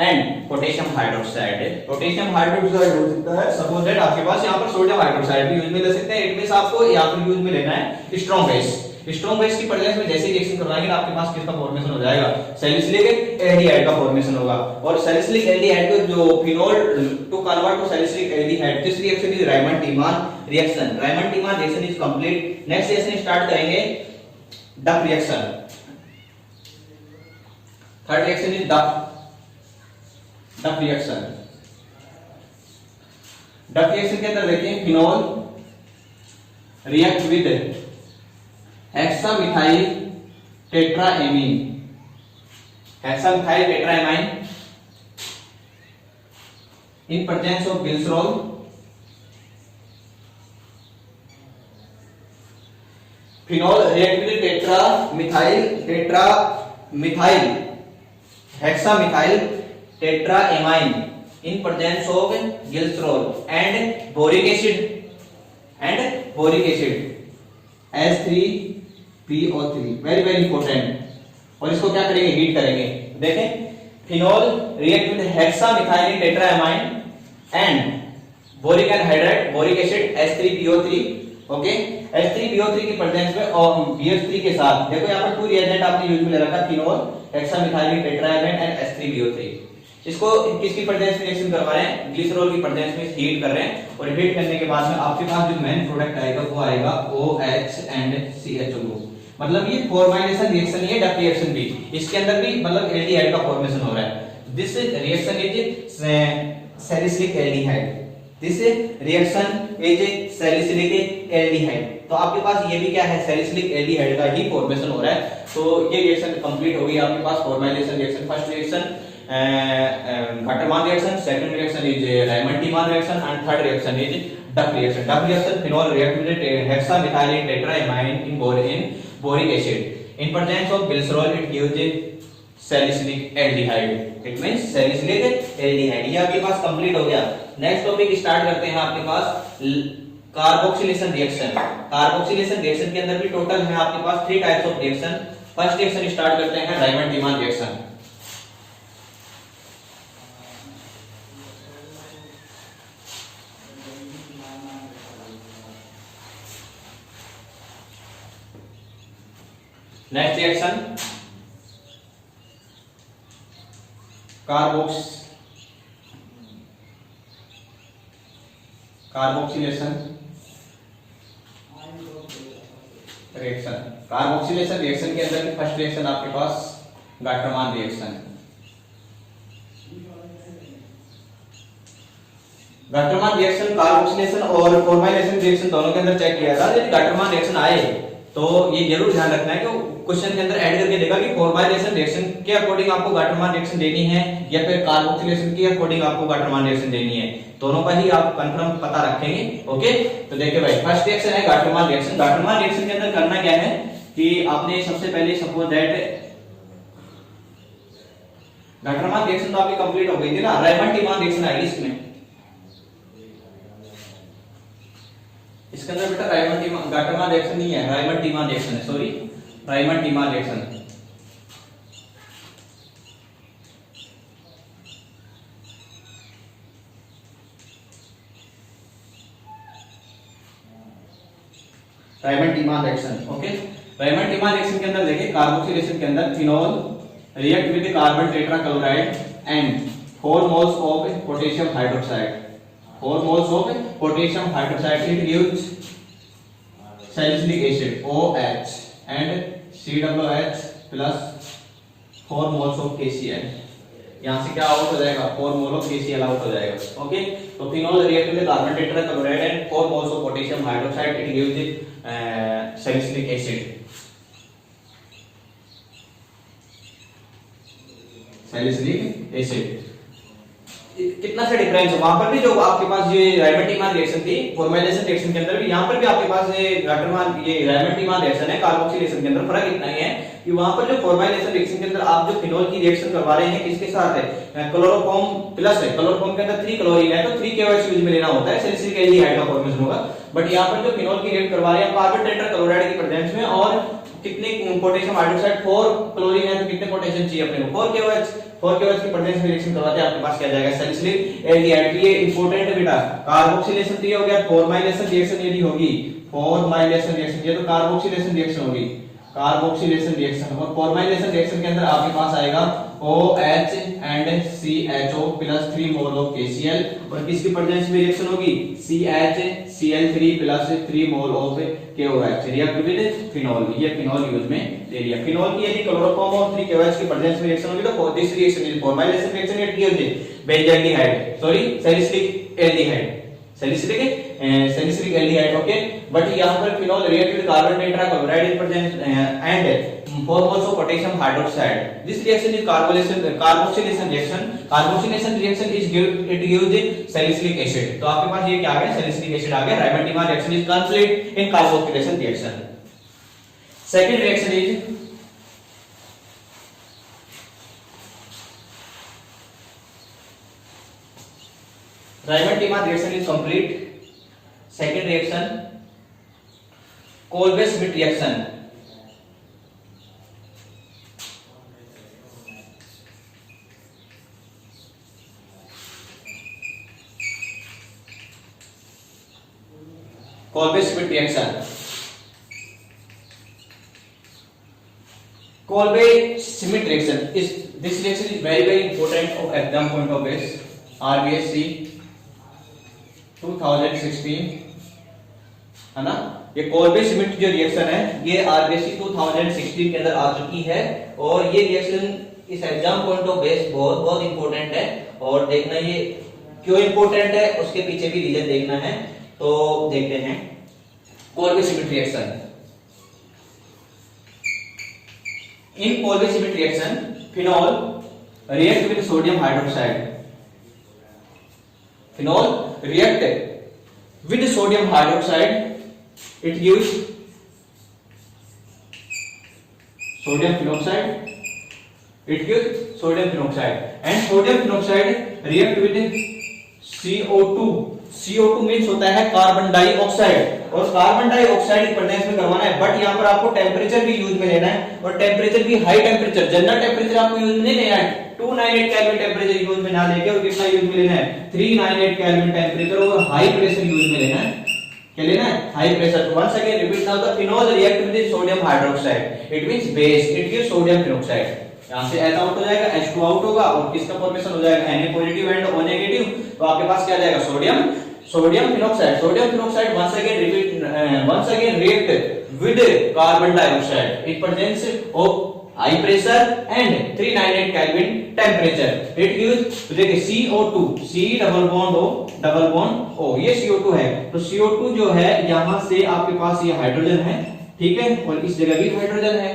and potassium hydroxide। Potassium hydroxide हो सकता है, suppose that आपके पास यहाँ पर sodium hydroxide भी use में ले सकते हैं। इट मींस आपको यहाँ पर यूज में लेना है स्ट्रॉन्ग बेस। स्ट्रॉन्ग बेस की प्रेजेंस में जैसे रिएक्शन करवाएंगे आपके पास किसका फॉर्मेशन हो जाएगा, सैलिसिलिक एल्डिहाइड का फॉर्मेशन होगा। और सैलिसिलिक एल्डिहाइड को जो phenol to convert to salicylic aldehyde, this reaction is Raymond Tiemann reaction. Raymond Tiemann reaction is complete. Next reaction start करेंगे Duff reaction. Third reaction is Duff reaction. Duff reaction के अंदर देखिए phenol react with hexamethyl tetramine, hexamethyl tetramine in presence of glycerol phenol react with tetramethyl hexamethyl tetramine in presence of glycerol and boric acid H3PO3, very very important. और इसको क्या करेंगे, heat करेंगे। देखें, phenol react with hexamethyl tetramine and boric anhydride boric acid H3PO3। Okay, H3PO3 की presence में और BH3 के साथ, देखो यहाँ पर टू रिएजेंट आपने यूज में ले रखा, phenol hexamethyl tetramine and H3PO3। इसको किसकी प्रेजेंस में रिएक्शन करवा रहे हैं, ग्लिसरॉल की प्रेजेंस में हीट कर रहे हैं। और हीट करने के बाद में आपके पास जो मेन प्रोडक्ट आएगा वो आएगा OH एंड CHO ग्रुप। मतलब ये फॉर्माइलेशन रिएक्शन ही है, डक रिएक्शन भी। इसके अंदर भी मतलब एल्डिहाइड का फॉर्मेशन हो रहा है। This reaction is salicylic aldehyde. This reaction is salicylic aldehyde. तो आपके पास ये भी क्या है, सैलिसिलिक एल्डिहाइड का ही फॉर्मेशन हो रहा है। तो ये रिएक्शन कंप्लीट हो गई आपके पास, formylation reaction. First reaction Gattermann reaction, second reaction is Raymond Tiemann reaction, and third reaction is Duck reaction. Duck reaction, phenol react with hexamethyl tetraamine in boric acid. In presence of glycerol, it gives salicylic aldehyde. It means salicylic aldehyde. ये आपके पास complete हो गया। Next topic start करते हैं आपके पास carboxylation reaction. Carboxylation reaction के अंदर भी टोटल है आपके पास 3 types of reaction. First reaction start करते हैं Raymond Tiemann reaction. Next reaction carboxylation reaction. Carboxylation reaction के अंदर फर्स्ट रिएक्शन आपके पास Gattermann reaction. Gattermann reaction carboxylation और फॉर्माइलेशन रिएक्शन दोनों के अंदर चेक किया था। यदि गाटरमान रिएक्शन आए तो ये जरूर ध्यान रखना है कि क्वेश्चन के अंदर ऐड करके देगा कि फॉर्माइलेशन रिएक्शन के अकॉर्डिंग आपको गाटरमान रिएक्शन देनी है या फिर कार्बोक्सिलेशन के अकॉर्डिंग आपको गाटरमान रिएक्शन देनी है। दोनों का ही आप कंफर्म पता रखेंगे। ओके, तो देखिए भाई, फर्स्ट रिएक्शन है गाटरमान रिएक्शन। गाटरमान रिएक्शन के अंदर करना क्या है कि आपने सबसे पहले सपोज दैट गाटरमान रिएक्शन तो आपकी कंप्लीट हो गई थी ना, रायमंड-टीमान रिएक्शन आएगी इसमें। इसके अंदर बेटा रायमंड-टीमान गाटरमान रिएक्शन नहीं है, रायमंड-टीमान रिएक्शन है, sorry, Raymond Tiemann reaction. Raymond Tiemann reaction. Okay, Raymond Tiemann reaction के अंदर देखिए, कार्बोक्सिलेशन के अंदर phenol react with carbon tetrachloride and 4 moles of potassium hydroxide। 4 moles of potassium hydroxide, it gives salicylic acid OH and COOH plus 4 moles of KCl। यहाँ से क्या out हो जाएगा, 4 मोल ऑफ KCl आउट हो जाएगा। Okay, तो phenol react with carbon tetrachloride and 4 moles of potassium hydroxide, it gives salicylic acid। salicylic acid। कितना सा डिफरेंस है, वहां पर भी जो आपके पास ये रायमंड-टीमान रिएक्शन थी, फॉर्मलाइजेशन रिएक्शन के अंदर भी, यहाँ पर भी आपके पास ये रायमंड-टीमान रिएक्शन है कार्बोक्सिलेशन के अंदर, फर्क इतना ही है कि वहां पर जो फॉर्मलाइजेशन रिएक्शन के अंदर आप जो फिनोल की रिएक्शन करवा रहे हैं किसके साथ है, क्लोरोफॉर्म प्लस है, क्लोरोफॉर्म के अंदर 3 क्लोरीन है तो 3 KOH यूज में लेना होता है, सैलिसिलिक एल्डिहाइड का फॉर्मेशन होगा। बट यहाँ पर जो फिनोल की रिएक्ट करवा रहे हैं कार्बन टेट्राक्लोराइड की प्रेजेंस में, और कितने पोटेशियम हाइड्रोक्साइड 4 क्लोरीन है तो कितने पोटेशियम चाहिए अपने को 4 KOH की प्रेजेंस में रिएक्शन करवाते हैं, आपके पास क्या जाएगा सैलिसिलिक एल्डिहाइड। ये इंपॉर्टेंट है बेटा, कार्बोक्सिलेशन तो ये हो गया, फॉर्माइलेशन रिएक्शन यदि होगी, फॉर्माइलेशन रिएक्शन ये तो कार्बोक्सिलेशन रिएक्शन होगी, कार्बोक्सिलेशन रिएक्शन, और फॉर्माइलेशन रिएक्शन के अंदर आपके पास आएगा OH and CHO plus 3 mole of KCl, और किसकी प्रेजेंस में रिएक्शन होगी CHCl3 plus 3 mole of KOH, react with phenol. ये फिनोल यूज में ले लिया। फिनोल की यदि क्लोरोफॉर्म और 3 KOH की प्रेजेंस में रिएक्शन होगी तो this reaction is formylation reaction, it gives benzaldehyde, sorry salicylic aldehyde, salicylic aldehyde, okay. But यहाँ पर phenol react with carbon tetrachloride in presence and form also potassium hydroxide. This reaction is carboxylation reaction. Carboxylation reaction is gives salicylic acid. तो आपके पास ये क्या आ गया, salicylic acid आ गया। रायमंड-टीमान reaction is complete in carboxylation reaction. Second reaction is रायमंड-टीमान reaction is complete. Second reaction Kolbe-Schmitt reaction. Kolbe-Schmitt reaction. Kolbe-Schmitt reaction is this reaction is very important of exam point of view, RBSc 2016 है ना। ये Kolbe-Schmidt जो reaction है ये RBSc 2016 के अंदर आ चुकी है, और ये रिएक्शन इस एग्जाम पॉइंट ऑफ व्यू बहुत इंपॉर्टेंट है, और देखना ये क्यों इंपॉर्टेंट है उसके पीछे भी रीजन देखना है। तो देखते हैं Kolbe-Schmidt reaction. In Kolbe-Schmidt reaction phenol react with sodium hydroxide, phenol react with sodium hydroxide, it gives sodium phenoxide, it gives sodium phenoxide, and sodium phenoxide react with CO2. CO2 means होता है carbon dioxide, और carbon dioxide presence में करवाना है। But यहाँ पर आपको temperature भी यूज में लेना है, और टेम्परेचर भी हाई टेम्परेचर, जनरल टेम्परेचर आपको यूज में नहीं लेना है, 298 केल्विन टेम्परेचर यूज में ना लेके, और कितना यूज में लेना है 398 केल्विन टेम्परेचर, और हाई प्रेशर यूज में लेना है। क्या लेना है, high pressure. Once again repeat now the phenol react with sodium hydroxide, it means base, it gives sodium phenoxide. यहां से H आउट हो जाएगा, H2 आउट होगा, और किसका फॉर्मेशन हो जाएगा Na positive and O negative, तो आपके पास क्या जाएगा sodium phenoxide. Sodium phenoxide once again react with carbon dioxide, it presence of high pressure and 398 Kelvin temperature, it gives देखिए CO2, C double bond O, ये CO2 है, तो CO2 जो है यहां से आपके पास ये हाइड्रोजन है, ठीक है, और इस जगह भी हाइड्रोजन है,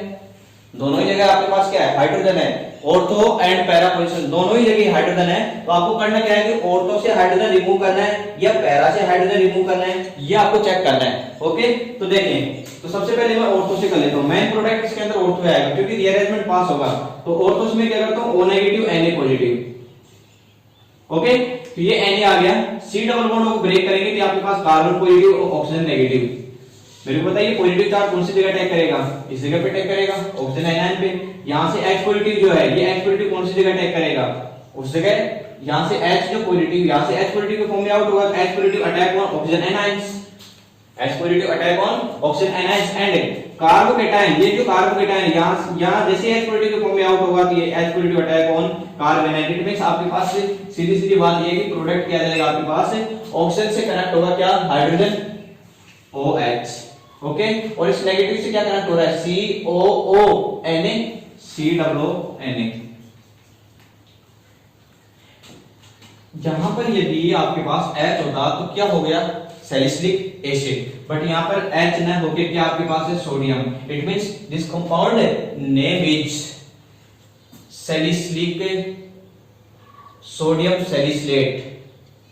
दोनों ही जगह आपके पास क्या है, हाइड्रोजन है। ऑर्थो एंड पैरा पोजीशन दोनों ही जगह हाइड्रोजन है, तो आपको करना क्या है कि ऑर्थो से हाइड्रोजन रिमूव करना है या पैरा से हाइड्रोजन रिमूव करना है, ये आपको चेक करना है। ओके, तो देखें, तो सबसे पहले मैं ऑर्थो से कर लेता हूं। मेन प्रोडक्ट इसके अंदर ऑर्थो आएगा क्योंकि रीअरेंजमेंट पास होगा, तो ऑर्थो में क्या करता हूं, O negative Na positive. Okay, तो ये Na आ गया, C डबल बॉन्ड को ब्रेक करेंगे तो आपके पास कार्बन पॉजिटिव और ऑक्सीजन नेगेटिव। मेरे को बताइए पॉजिटिव चार्ज कौन सी जगह अटैक करेगा, इस जगह पे अटैक करेगा, ऑक्सीजन आयन पे। यहां से H पॉजिटिव जो है, ये H पॉजिटिव कौन सी जगह अटैक करेगा, उस जगह। यहां से H जो पॉजिटिव, यहां से H पॉजिटिव के फॉर्म में आउट होगा, तो H positive attack on oxygen ions, H positive attack on oxygen ions and carbocation. ये जो कार्बोकेटायन यहां जैसे H पॉजिटिव के फॉर्म में आउट होगा कि H positive attack on carbon. It means आपके पास सीधी बात ये कि प्रोडक्ट क्या जाएगा आपके पास, ऑक्सीजन से कनेक्ट होगा क्या, हाइड्रोजन OH। ओके, और इस नेगेटिव से क्या कनेक्ट हो रहा है, COO Na COO Na। यहां पर यदि आपके पास H होता तो क्या हो गया, सैलिसिलिक एसिड, बट यहां पर H ना होके क्या आपके पास है, sodium. It means this compound name is salicylic sodium salicylate,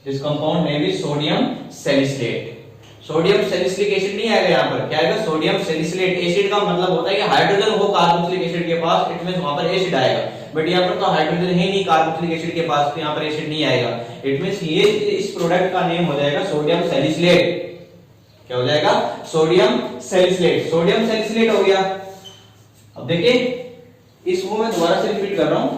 this compound name is sodium salicylate. Sodium salicylic acid नहीं आएगा यहाँ पर, क्या आएगा? Sodium salicylate. एसिड का मतलब होता है कि हाइड्रोजन हो कार्बोक्सिलिक एसिड के पास, इट मींस वहां पर एसिड आएगा, बट यहाँ पर तो हाइड्रोजन है नहीं कार्बोक्सिलिक एसिड के पास, तो यहाँ पर एसिड नहीं आएगा। इट मींस ये इस प्रोडक्ट का नेम हो जाएगा सोडियम सैलिसिलेट। क्या हो जाएगा? Sodium salicylate. सोडियम सैलिसिलेट हो गया। अब देखिए इसको मैं दोबारा से रिपीट कर रहा हूं,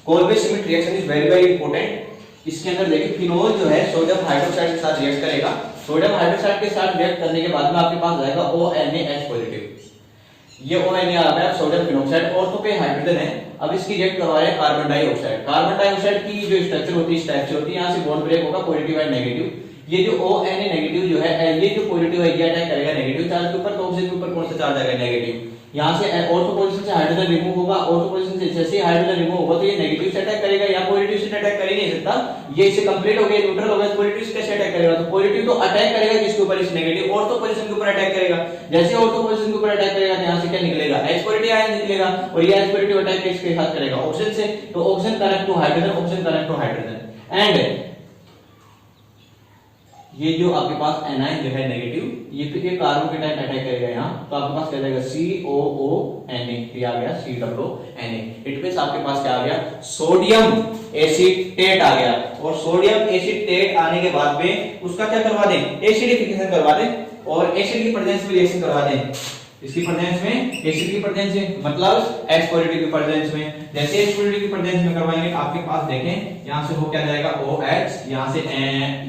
Kolbe Schmitt reaction is very very important. इसके अंदर देखिए फिनोल जो है सोडियम हाइड्रोक्साइड के साथ रिएक्ट करेगा। सोडियम हाइड्रोक्साइड के साथ रिएक्ट करने के बाद में आपके पास जाएगा ONaH पॉजिटिव। ये ONA आ गया सोडियम फिनोक्साइड, और तो पे हाइड्रोजन है। अब इसकी रिएक्ट करवा रहे हैं कार्बन डाइऑक्साइड। कार्बन डाइऑक्साइड की जो स्ट्रक्चर होती है इस टाइप से होती है, यहां से बॉन्ड ब्रेक होगा पॉजिटिव एंड नेगेटिव। ये जो ONA नेगेटिव जो है, ये जो पॉजिटिव है ये अटैक करेगा नेगेटिव चार्ज के ऊपर, तो ऑक्सीजन के ऊपर कौन सा चार्ज आएगा? नेगेटिव। यहां से ऑर्थो पोजीशन से हाइड्रोजन रिमूव होगा, ऑर्थो पोजीशन से जैसे ही हाइड्रोजन रिमूव होगा तो ये नेगेटिव से अटैक करेगा, या पॉजिटिव से अटैक कर ही नहीं सकता। ये इससे कंप्लीट हो गया, न्यूट्रल हो गया, पॉजिटिव से कैसे अटैक करेगा? तो पॉजिटिव तो अटैक करेगा किसके ऊपर? इस नेगेटिव ऑर्थो पोजीशन के ऊपर अटैक करेगा। जैसे ऑर्थो पोजीशन के ऊपर अटैक करेगा तो यहां से क्या निकलेगा? H पॉजिटिव आयन निकलेगा, और ये H पॉजिटिव अटैक किसके साथ करेगा? ऑक्सीजन से। तो oxygen connect to hydrogen, oxygen connect to hydrogen, and ये जो आपके पास एनाइन जो है नेगेटिव, ये फिर ये कार्बन के टाइप अटैक करेगा यहाँ, तो आपके पास क्या जाएगा? COONA, ये आ गया COONA। इट मींस आपके पास क्या आ गया? सोडियम एसीटेट आ गया। और सोडियम एसीटेट आने के बाद में उसका क्या करवा दें? एसिडिफिकेशन करवा दें, और एसिड की प्रेजेंस में रिएक्शन करवा दें। इसकी प्रेजेंस में, एसिड की प्रेजेंस में, मतलब H पॉजिटिव की प्रेजेंस में। जैसे H पॉजिटिव की प्रेजेंस में करवाएंगे आपके पास देखें यहां से हो क्या जाएगा? OH, यहां से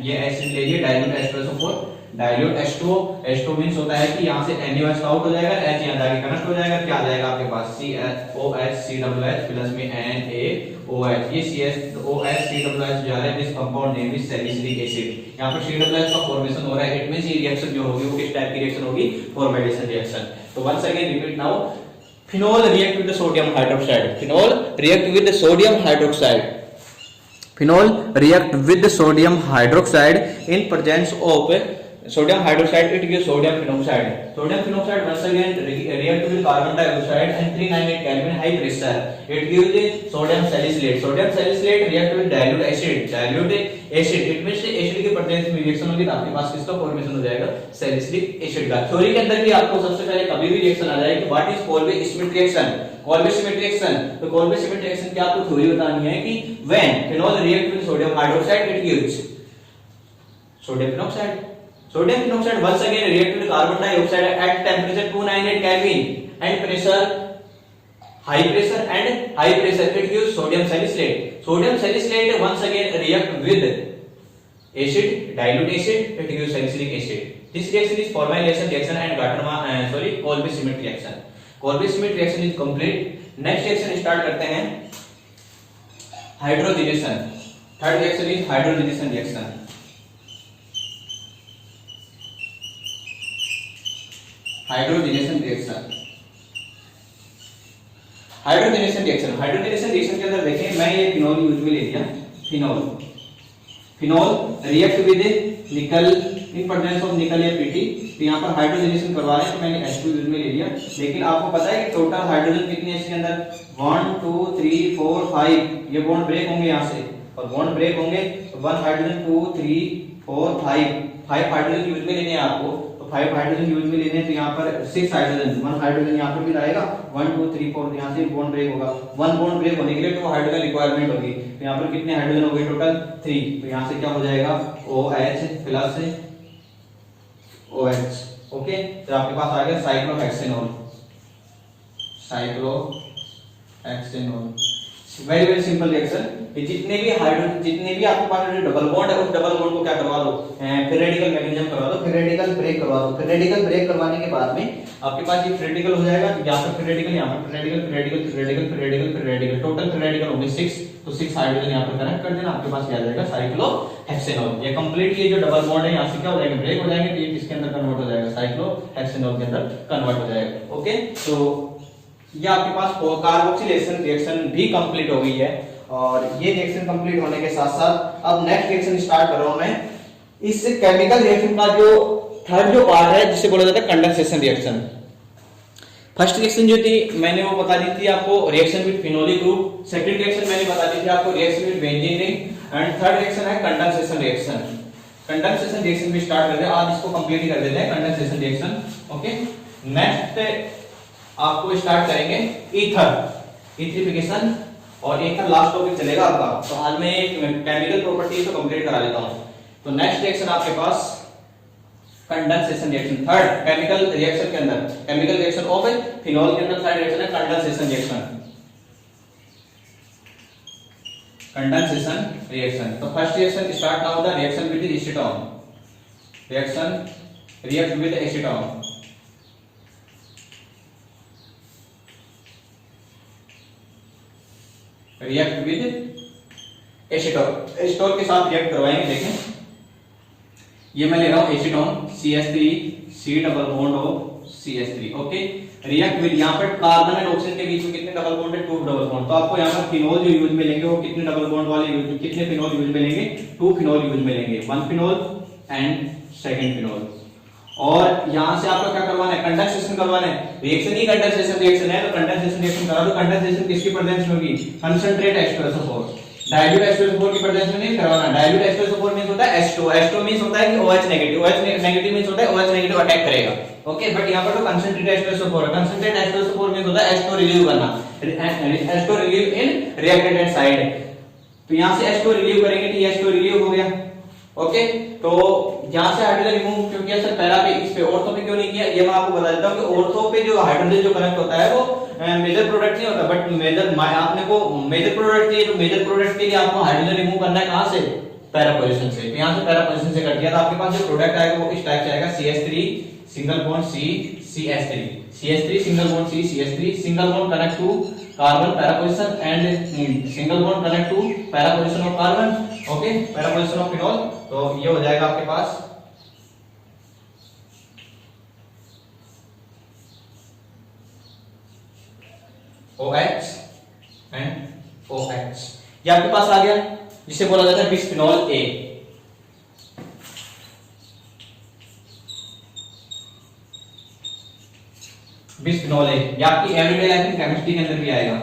ये एसिड ले लिए dilute H+O4, dilute H2O। H2O means होता है कि यहां से NaOH आउट हो जाएगा, H यहां जाके कनेक्ट हो जाएगा, क्या आ जाएगा आपके पास? COH COOH प्लस में NaOH। ये COH COOH जो है this compound name is salicylic acid. यहां पर COOH का फॉर्मेशन हो रहा है, इट मींस ये रिएक्शन जो होगी वो किस टाइप की रिएक्शन होगी? Formation reaction. तो once again repeat now, phenol react with the sodium hydroxide. Phenol react with the sodium hydroxide. Phenol react with the sodium hydroxide in presence of sodium hydroxide. It gives sodium phenoxide. Sodium phenoxide once again react with carbon dioxide and 398 Kelvin high pressure. It gives the sodium salicylate. Sodium salicylate react with dilute acid. Dilute acid. It means acid के presence में reaction होगी तो आपके पास किसका formation हो जाएगा? Salicylic acid का। Theory के अंदर भी आपको सबसे पहले कभी भी रिएक्शन आ जाए कि what is Kolbe-Schmidt reaction. Kolbe-Schmidt reaction, तो कोलबे-श्मिट रिएक्शन की आपको थ्योरी बतानी है कि when phenol react with sodium hydroxide it gives sodium phenoxide. Sodium phenoxide once again react with carbon dioxide at temperature 298 Kelvin and pressure, high pressure and high pressure. It gives sodium salicylate. Sodium salicylate once again react with acid, dilute acid. It gives salicylic acid. This reaction is formylation reaction and Kolbe-Schmidt reaction. Kolbe-Schmidt reaction is complete. Next reaction start करते हैं hydrogenation. Third reaction is hydrogenation reaction. Hydrogenation reaction. Hydrogenation reaction, hydrogenation reaction के अंदर देखें मैं ये phenol use में ले लिया। फिनोल रिएक्ट विद निकल इन प्रेजेंस ऑफ निकल या Pt, तो यहाँ पर हाइड्रोजनेशन करवा रहे हैं तो मैंने H2 यूज में ले लिया। लेकिन आपको पता है कि टोटल हाइड्रोजन कितने हैं इसके अंदर? 1 2 3 4 5। ये बॉन्ड ब्रेक होंगे यहाँ से, और बॉन्ड ब्रेक होंगे तो 1 हाइड्रोजन 2 3 4 5 हाइड्रोजन यूज में लेने हैं आपको। 5 हाइड्रोजन यूज में लेने हैं तो यहाँ पर 6 हाइड्रोजन, 1 हाइड्रोजन यहाँ पर भी रहेगा, 1 2 3 4 यहाँ से बॉन्ड ब्रेक होगा। 1 बॉन्ड ब्रेक होने के लिए तो हाइड्रोजन रिक्वायरमेंट होगी, तो यहाँ पर कितने हाइड्रोजन हो गए? टोटल 3। तो यहाँ से क्या हो जाएगा? OH plus OH। ओके, तो आपके पास आ गया cyclohexanol. Cyclohexanol very very simple reaction. जितने भी हाइड्रोजन, जितने भी आपके पास डबल बॉन्ड है उस डबल बॉन्ड को क्या करवा दो? फिर रेडिकल मैग्नीशियम करवा दो, फिर रेडिकल ब्रेक करवा दो। फिर रेडिकल ब्रेक करवाने के बाद में आपके पास ये रेडिकल हो जाएगा, यहाँ पर फिर रेडिकल, यहाँ पर रेडिकल, फिर रेडिकल, फिर रेडिकल, फिर रेडिकल, फिर रेडिकल, टोटल फिर रेडिकल होंगे 6। तो 6 हाइड्रोजन यहाँ पर कनेक्ट कर देना, आपके पास क्या आ जाएगा? साइक्लोहेक्सेनॉल। ये कंप्लीट ये जो डबल बॉन्ड है यहाँ से क्या हो जाएगा? ब्रेक हो जाएंगे, तो ये किसके अंदर कन्वर्ट हो जाएगा? साइक्लोहेक्सेनॉल के अंदर कन्वर्ट हो जाएगा। ओके, तो ये आपके पास कार्बोक्सिलेशन रिएक्शन भी कंप्लीट हो गई है। और ये रिएक्शन कंप्लीट होने के साथ साथ अब नेक्स्ट रिएक्शन स्टार्ट कर रहा हूं मैं। इस केमिकल रिएक्शन का जो थर्ड जो पार्ट है जिसे बोला जाता है कंडेंसेशन रिएक्शन। फर्स्ट रिएक्शन जो थी मैंने वो बता दी थी आपको reaction with phenolic group, second reaction मैंने बता दी थी आपको reaction with benzene ring and third reaction है कंडेंसेशन रिएक्शन। कंडेंसेशन रिएक्शन भी स्टार्ट करते हैं, आज इसको कंप्लीट कर देते हैं कंडेंसेशन रिएक्शन। ओके, नेक्स्ट आपको स्टार्ट करेंगे ईथर, ईथरिफिकेशन और ईथर लास्ट टॉपिक चलेगा आपका। तो आज मैं एक केमिकल प्रॉपर्टी तो कंप्लीट करा लेता हूं। तो नेक्स्ट रिएक्शन आपके पास condensation reaction, third chemical reaction के अंदर, केमिकल रिएक्शन ऑफ फिनोल के अंदर थर्ड रिएक्शन है कंडेंसेशन रिएक्शन। कंडेंसेशन रिएक्शन, तो first reaction start now the reaction with acetone, reaction react with acetone. React with acetone, acetone के साथ react करवाएंगे। देखें ये मैं ले रहा हूं acetone CH3 C double bond of CH3। Okay, react with, यहां पर कार्बन एंड ऑक्सीजन के बीच में कितने डबल बॉन्ड है? 2 डबल बॉन्ड। तो आपको यहां पर फिनोल जो यूज में लेंगे वो कितने डबल बॉन्ड वाले यूज, कितने फिनोल यूज में लेंगे? 2 फिनोल यूज में लेंगे, 1 फिनोल एंड सेकंड फिनोल। और यहां से आपको क्या करवाना है? कंडेंसेशन करवाना है। रिएक्शन ही कंडेंसेशन रिएक्शन है, तो कंडेंसेशन रिएक्शन करा दो। कंडेंसेशन किसकी प्रेजेंस में होगी? कंसंट्रेट H2SO4, डाइल्यूट H2SO4 की प्रेजेंस में नहीं करवाना। डाइल्यूट H2SO4 मींस होता है H2, H2 मींस होता है कि OH negative, OH negative means होता है OH नेगेटिव अटैक करेगा। ओके, बट यहां पर तो कंसंट्रेट H2SO4 है, कंसंट्रेट H2SO4 मींस होता है H2 रिलीव करना, H2 relieve in reactant side. तो यहां से H2 रिलीव करेंगे तो ये H2 रिलीव हो गया। ओके, तो यहां से हाइड्रोजन रिमूव क्यों किया सर? पैरा पे, इस पे, ऑर्थो पे क्यों नहीं किया? ये मैं आपको बता देता हूं कि ऑर्थो पे जो हाइड्रोजन जो कनेक्ट होता है वो मेजर प्रोडक्ट नहीं होता, बट मेजर आपने को मेजर प्रोडक्ट चाहिए, तो मेजर प्रोडक्ट के लिए आपको हाइड्रोजन रिमूव करना है कहां से? पैरा पोजीशन से। तो यहां से पैरा पोजीशन से कर दिया, तो आपके पास जो प्रोडक्ट आएगा वो इस टाइप से आएगा, CH3 single bond C CH3, CH3 single bond C CH3, single bond connect to carbon para position and single bond connect to para position of carbon. Okay, para position of phenol. तो ये हो जाएगा आपके पास OH and OH, ये आपके पास आ गया, जिसे बोला जाता है बिस्फिनॉल A। बिस्फिनॉल A ये आपकी एवरीडे लाइफ इन केमिस्ट्री के अंदर भी आएगा,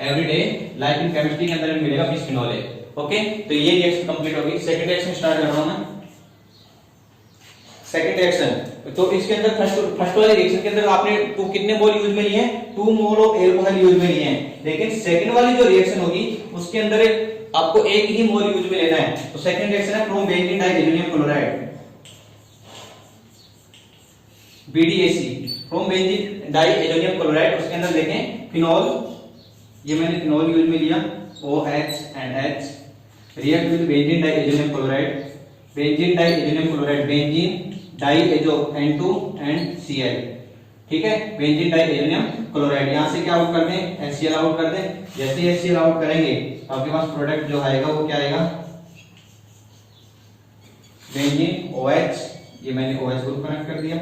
एवरीडे लाइफ इन केमिस्ट्री के अंदर भी मिलेगा बिस्फिनॉल A। ओके, तो ये रिएक्शन कंप्लीट होगी। सेकंड रिएक्शन स्टार्ट कर रहा हूं मैं। सेकंड रिएक्शन, तो इसके अंदर फर्स्ट वाले रिएक्शन के अंदर आपने तो कितने मोल यूज में लिए हैं? 2 मोल ऑफ एल्कोहल यूज में लिए हैं। लेकिन सेकंड वाली जो रिएक्शन होगी उसके अंदर आपको एक ही मोल यूज में लेना है। तो सेकंड रिएक्शन है from benzene diazonium chloride, BDAC, from benzene diazonium chloride. उसके अंदर देखें फिनोल, ये मैंने फिनोल यूज में लिया, OH and H, react with benzene diazonium chloride, benzene diazonium chloride, benzene diazo N2 and Cl। ठीक है, बेंजीन डाइएल्युमिनियम क्लोराइड, यहां से क्या आउट कर दें? HCl आउट कर दें। जैसे ही HCl आउट करेंगे तो आपके पास प्रोडक्ट जो आएगा वो क्या आएगा? बेंजीन OH, ये मैंने OH ग्रुप कनेक्ट कर दिया।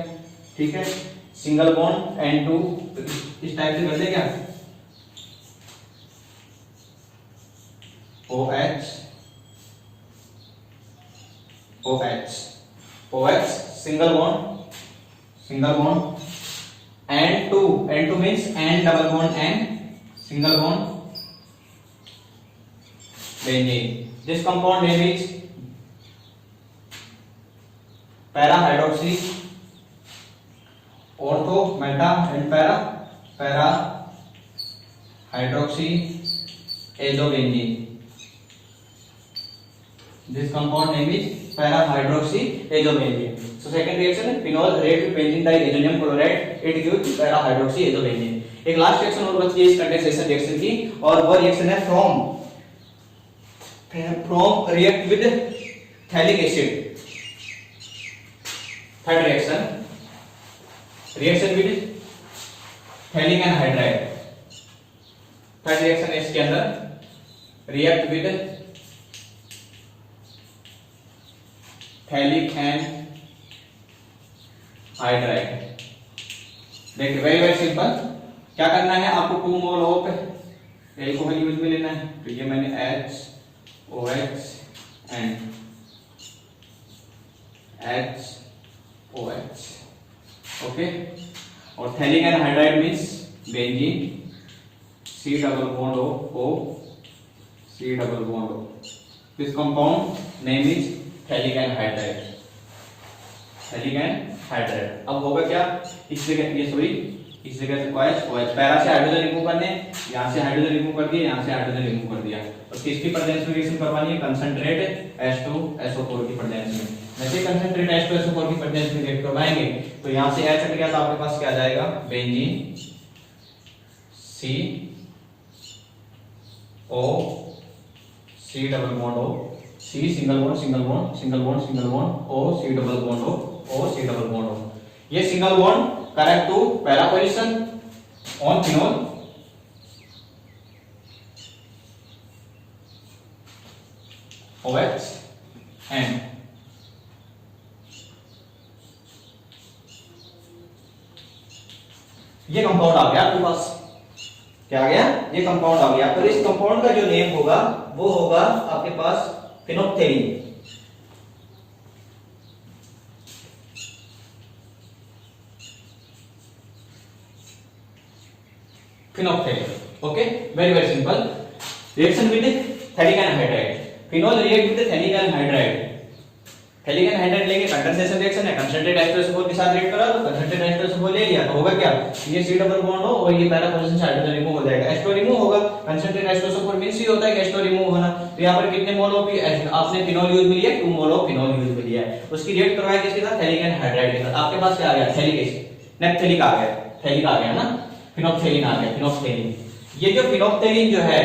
ठीक है, सिंगल बॉन्ड N2, इस टाइप से कर दे क्या? OH single bond N2 means N double bond N, single bond benzene. This compound name is para hydroxy, ortho, meta and para hydroxy azobenzene. This compound name is para hydroxy azobenzene. So second reaction phenol react with benzene diammonium chloride, it gives para hydroxy azobenzene. एक last reaction और बची है इस condensation reaction की, और वो reaction है from react with phthalic acid. Third reaction with phthalic anhydride. Third reaction है इसके अंदर रिएक्ट विद थैलिक एनहाइड्राइड। देखिए वेरी वेरी सिंपल, क्या करना है आपको? 2 मोल ऑफ एल्कोहल यूज में लेना है। तो ये मैंने HOH एंड HOH। ओके, और phthalic anhydride means benzene, C double bond O, C double bond O. This compound name is phthalic anhydride. Phthalic anhydride. अब होगा क्या, इस जगह ये सॉरी इस जगह से OH पैरा से हाइड्रोजन रिमूव करने, यहां से हाइड्रोजन रिमूव कर दिया, यहां से हाइड्रोजन रिमूव कर दिया. और किसकी प्रेजेंस में रिएक्शन करवानी है, कंसंट्रेट H2SO4 की प्रेजेंस में. जैसे कंसंट्रेट H2SO4 की प्रेजेंस में रिएक्ट करवाएंगे तो यहां से H हट गया तो आपके पास क्या आ जाएगा, benzene C O, C double bond O, C single bond single bond single bond single bond O, C double bond O, C double bond O. ये सिंगल बॉन्ड करेक्ट टू पहला position on phenol, OH and ये compound आ गया आपके पास. क्या आ गया, ये compound आ गया. तो इस कंपाउंड का जो नेम होगा वो होगा आपके पास phenolphthalein. Phenolphthalein. Okay, very very simple. Reaction with phthalic anhydride. Phenol react with phthalic anhydride. Phthalic anhydride लेंगे, कंडेंसेशन रिएक्शन है, कंसंट्रेट H2SO4 के साथ रिएक्ट करा तो कंसंट्रेट H2SO4 ले लिया तो होगा क्या, ये C डबल बॉन्ड हो और ये पैरा पोजीशन से हाइड्रोजन रिमूव हो जाएगा. H2 रिमूव होगा, कंसंट्रेट H2SO4 मींस ही होता है कि H2 रिमूव होना. तो यहां पर कितने मोल ऑफ आपने फिनोल यूज में लिया, 2 मोल ऑफ फिनोल यूज में लिया है. उसकी रिएक्ट करवाया किसके साथ, थैलिक एनहाइड्राइड के साथ. आपके पास क्या आ गया, थैलिक एसिड, नेप्थेलिक आ गया, थैलिक आ गया ना, फिनोप्थेलिन आ गया, फिनोप्थेलिन. ये जो फिनोप्थेलिन जो है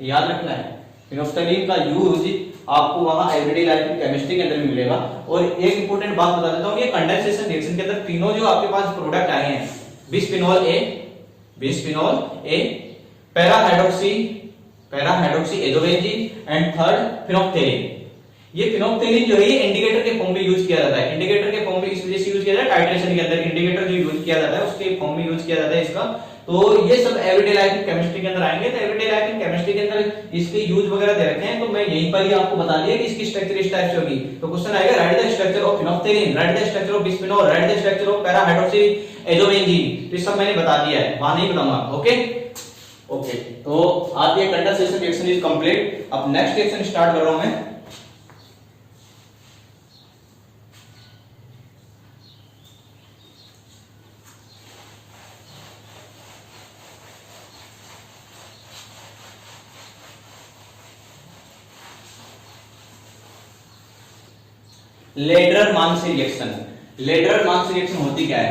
याद रखना है, फिनोप्थेलिन का यूज आपको वहां एवरीडे लाइफ में केमिस्ट्री के अंदर भी मिलेगा. और एक इंपॉर्टेंट बात बता देता हूं, ये कंडेंसेशन रिएक्शन के अंदर तीनों जो आपके पास प्रोडक्ट आए हैं, bisphenol A, para hydroxy azobenzene and third phenolphthalein. ये फिनोप्थेलिन जो है ये इंडिकेटर के फॉर्म में यूज किया जाता है. इंडिकेटर के फॉर्म में इस वजह से यूज किया जाता है, टाइट्रेशन के अंदर इंडिकेटर जो यूज किया जाता है उसके फॉर्म में यूज किया जाता है इसका. तो ये सब एवरीडे लाइफ इन केमिस्ट्री के अंदर आएंगे. तो एवरीडे लाइफ इन केमिस्ट्री के अंदर इसके यूज वगैरह दे रखे हैं, तो मैं यहीं पर ही आपको बता दिया कि इसकी स्ट्रक्चर इस टाइप से होगी. तो क्वेश्चन आएगा, write the structure of phenolphthalein, write the structure of bisphenol, write the structure of para hydroxy azobenzene. तो सब मैंने बता दिया है, वहां नहीं बताऊंगा. ओके, तो आज ये कंडेंसेशन रिएक्शन इज कंप्लीट. अब नेक्स्ट रिएक्शन स्टार्ट कर रहा हूं मैं. लेडरर-मांसी रिएक्शन. लेडरर-मांसी रिएक्शन होती क्या है,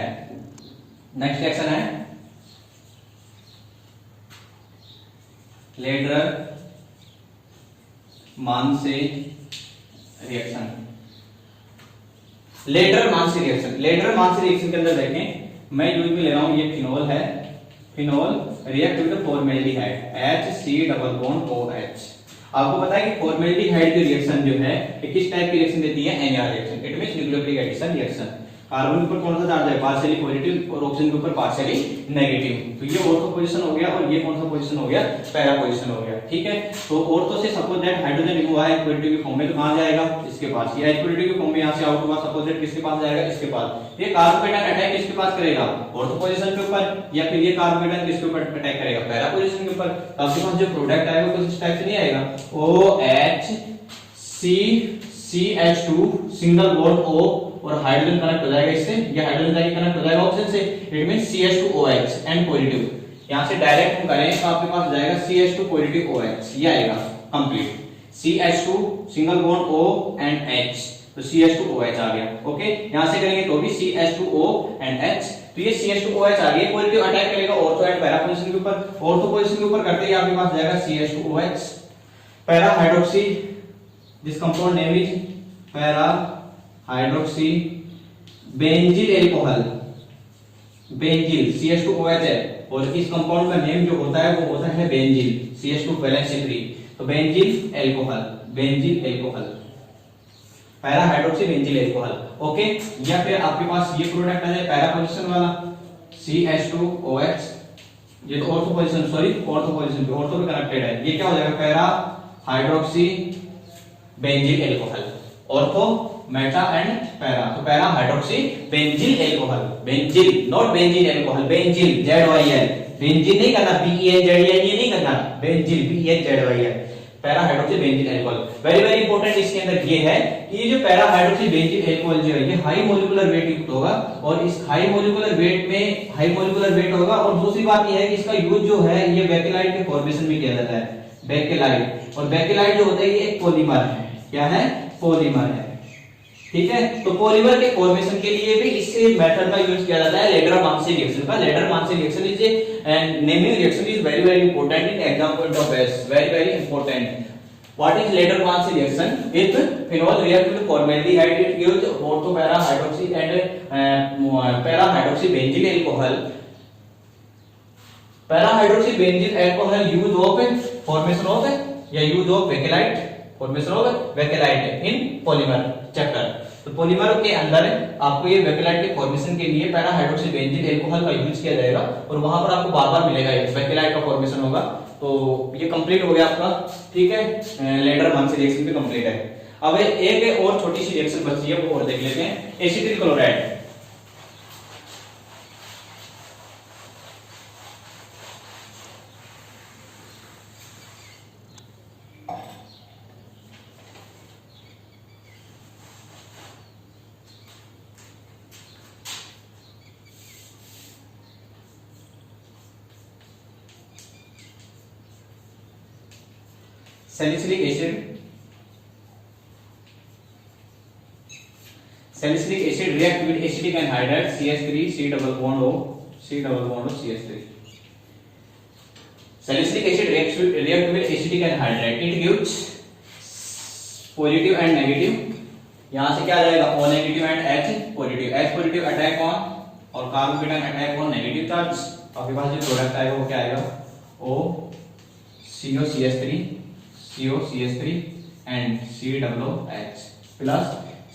नेक्स्ट रिएक्शन है लेडरर-मांसी रिएक्शन. लेडरर-मांसी रिएक्शन, लेडरर-मांसी रिएक्शन के अंदर देखें, मैं यूज में ले रहा हूं, ये फिनोल है, phenol react with formaldehyde HC double bond OH. आपको पता है कि फॉर्मेल्डिहाइड की रिएक्शन जो है ये किस टाइप की रिएक्शन देती है, NR reaction. It means nucleophilic addition reaction. Carbon के ऊपर कौन सा चार्ज है, पार्शियली पॉजिटिव, और ऑक्सीजन के ऊपर पार्शियली नेगेटिव. तो ये ऑर्थो पोजीशन हो गया और ये कौन सा पोजीशन हो गया, पैरा पोजीशन हो गया. ठीक है, तो ऑर्थो से सपोज दैट हाइड्रोजन रिमूव है पॉजिटिव की फॉर्म में, तो कहां जाएगा, इसके पास. ये H पॉजिटिव की फॉर्म में यहां से आउट हुआ, सपोज दैट किसके पास जाएगा, इसके पास. ये कार्बोपेटाइन अटैक किसके पास करेगा, ऑर्थो पोजीशन के ऊपर, या फिर ये कार्बोपेटाइन किसके ऊपर अटैक करेगा, पैरा पोजीशन के ऊपर. आपके पास जो प्रोडक्ट आएगा वो किस टाइप से नहीं आएगा, OH CH2 single bond O और हाइड्रोजन कनेक्ट हो जाएगा इससे, ये हाइड्रोजन जाके कनेक्ट हो जाएगा ऑक्सीजन से. It means CH2OH and positive. यहां से डायरेक्ट हम करें तो आपके पास जाएगा CH2 पॉजिटिव OH, ये आएगा complete. CH2 single bond O and H, तो CH2OH आ गया. ओके, यहां से करेंगे तो भी CH2O एंड H. तो ये CH2OH आ गया, पॉजिटिव अटैक करेगा ऑर्थो एंड पैरा पोजीशन के ऊपर. ऑर्थो पोजीशन के ऊपर करते ही आपके पास जाएगा CH2OH, para hydroxy. This compound name is para hydroxy benzyl alcohol. बेंजील CH2OH है और इस कंपाउंड का नेम जो होता है वो होता है बेंजील, CH2 वैलेंस से फ्री. तो बेंजील alcohol, बेंजील alcohol, para hydroxy benzyl alcohol. Okay, या फिर आपके पास ये प्रोडक्ट आ जाए पैरा पोजीशन वाला CH2OH. ये तो ortho position, sorry ortho position पे, ऑर्थो पे कनेक्टेड है. ये क्या हो जाएगा, para hydroxy benzyl alcohol, ortho meta and para. तो para hydroxy benzyl alcohol, benzyl not benzene alcohol, benzyl ZYL, benzene नहीं करना, BENZEL ये नहीं करना, benzyl BENZYL, para hydroxy benzyl alcohol. Very very important इसके अंदर ये है कि ये जो पैरा हाइड्रोक्सी बेंजील एल्कोहल जो है ये हाई मोलिकुलर वेट युक्त होगा, और इस हाई मोलिकुलर वेट में हाई मोलिकुलर वेट होगा। और दूसरी बात ये है कि इसका यूज जो है ये बेकेलाइट के फॉर्मेशन में किया जाता है, बेकेलाइट। और बेकेलाइट जो होता है ये एक पॉलीमर है, क्या है, पॉलीमर है, ठीक है। तो पॉलीमर के फॉर्मेशन के लिए भी इसी मेथड का यूज किया जाता है, लेडर-मार्सी रिएक्शन का। Ladder-Marcy reaction is a naming reaction is very very important in exam point of view, very very important. What is Lederman reaction? If phenol react with formaldehyde, it gives orthopara hydroxy and para hydroxy benzyl alcohol. Para hydroxy benzyl alcohol use of formation of या use of bakelite, formation of bakelite in polymer chapter. तो polymer के अंदर आपको ये bakelite के formation के लिए para hydroxy benzyl alcohol का यूज किया जाएगा, और वहां पर आपको बार-बार मिलेगा ये बेकेलाइट का फॉर्मेशन होगा। तो ये कंप्लीट हो गया आपका, ठीक है। लेडर-मार्सी रिएक्शन भी कंप्लीट है। अब एक और छोटी सी रिएक्शन बची है, वो और देख लेते हैं। Acetyl chloride, salicylic acid, salicylic acid react with acetic anhydride CH3 C double bond O CH3। Salicylic acid react with acetic anhydride, it gives positive and negative. यहां से क्या आ जाएगा, O negative and H positive. H positive attack on और carbocation attack on negative charge. आपके पास जो product आएगा वो क्या आएगा, O COCH3 and COOH plus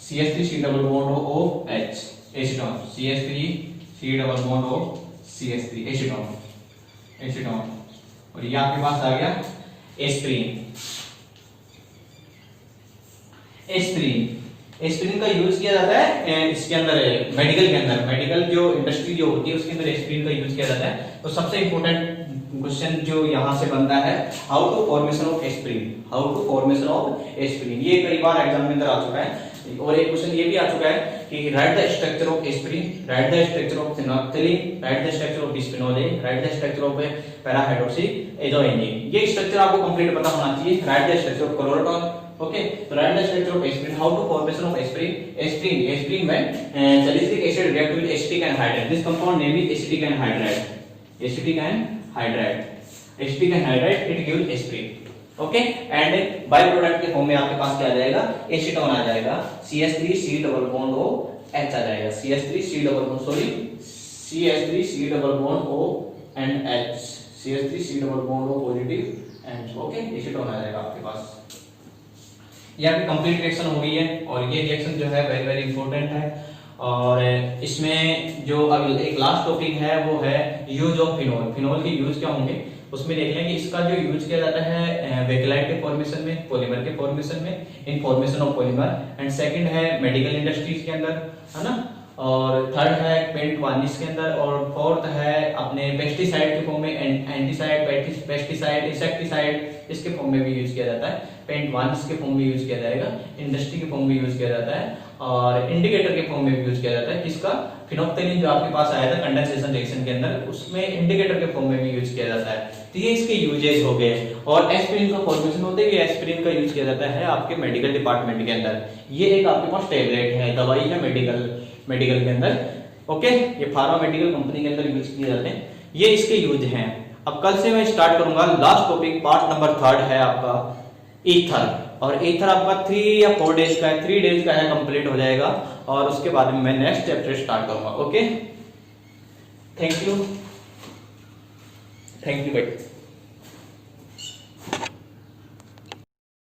CH3 C double bond OH acetone, CH3 C double bond O CH3 acetone. और ये आपके पास आ गया एस्पिरिन का यूज किया जाता है इसके अंदर, मेडिकल के अंदर, मेडिकल जो इंडस्ट्री जो होती है उसके अंदर एस्पिरिन का यूज किया जाता है। तो सबसे इंपॉर्टेंट क्वेश्चन जो यहां से बनता है, how to formation of aspirin. ये कई बार एग्जाम में अंदर आ चुका है। और एक क्वेश्चन ये भी आ चुका है कि write the structure of aspirin, write the structure of phenolphthalein, write the structure of bisphenol A, write the structure of para hydroxy azoaniline. ये स्ट्रक्चर आपको कंप्लीट पता होना चाहिए। Write the structure of chloretone, okay. तो write the structure of aspirin, how to formation of aspirin में salicylic acid react with acetic anhydride, this compound name is acetic anhydride, acetic anhydride, it gives aspirin, okay. And by product के form में आपके पास क्या आ जाएगा, acetone आ जाएगा, CH3 C double bond O H आ जाएगा, CH3 C double bond O and H, CH3 C double bond O positive and okay, acetone आ जाएगा आपके पास। ये आपकी कंप्लीट रिएक्शन हो गई है, और ये रिएक्शन जो है वेरी वेरी इंपॉर्टेंट है। और इसमें जो अब एक लास्ट टॉपिक है वो है यूज ऑफ फिनोल। फिनोल के यूज क्या होंगे उसमें देख लेंगे। इसका जो यूज किया जाता है बेकेलाइट के फॉर्मेशन में, पॉलीमर के फॉर्मेशन में, in formation of polymer. And second है मेडिकल इंडस्ट्रीज के अंदर, है ना। और थर्ड है पेंट वार्निश के अंदर, और फोर्थ है अपने पेस्टिसाइड के फॉर्म में, एंटीसाइड, पेस्टिसाइड, इंसेक्टिसाइड, इसके फॉर्म में भी यूज किया जाता है। पेंट वार्निश के फॉर्म में यूज किया जाएगा, इंडस्ट्री के फॉर्म में यूज किया जाता है, और इंडिकेटर के फॉर्म में भी यूज किया जाता है। किसका, फिनोल्फथालीन जो आपके पास आया था कंडेंसेशन रिएक्शन के अंदर, उसमें इंडिकेटर के फॉर्म में भी यूज किया जाता है। तो ये इसके यूजेस हो गए। और एस्पिरिन का फॉर्मेशन होता है, ये एस्पिरिन का यूज किया जाता है आपके मेडिकल डिपार्टमेंट के अंदर। ये एक आपके पास टैबलेट है, दवाई है मेडिकल के अंदर, ओके। ये फार्मास्यूटिकल कंपनी के अंदर यूज किए जाते हैं। ये इसके यूज हैं। अब कल से मैं स्टार्ट करूंगा लास्ट टॉपिक, पार्ट नंबर 3 है आपका ईथर। और ईथर आपका 3 या 4 डेज का है, 3 डेज का है, कंप्लीट हो जाएगा। और उसके बाद में मैं नेक्स्ट चैप्टर स्टार्ट करूंगा, ओके। थैंक यू भाई।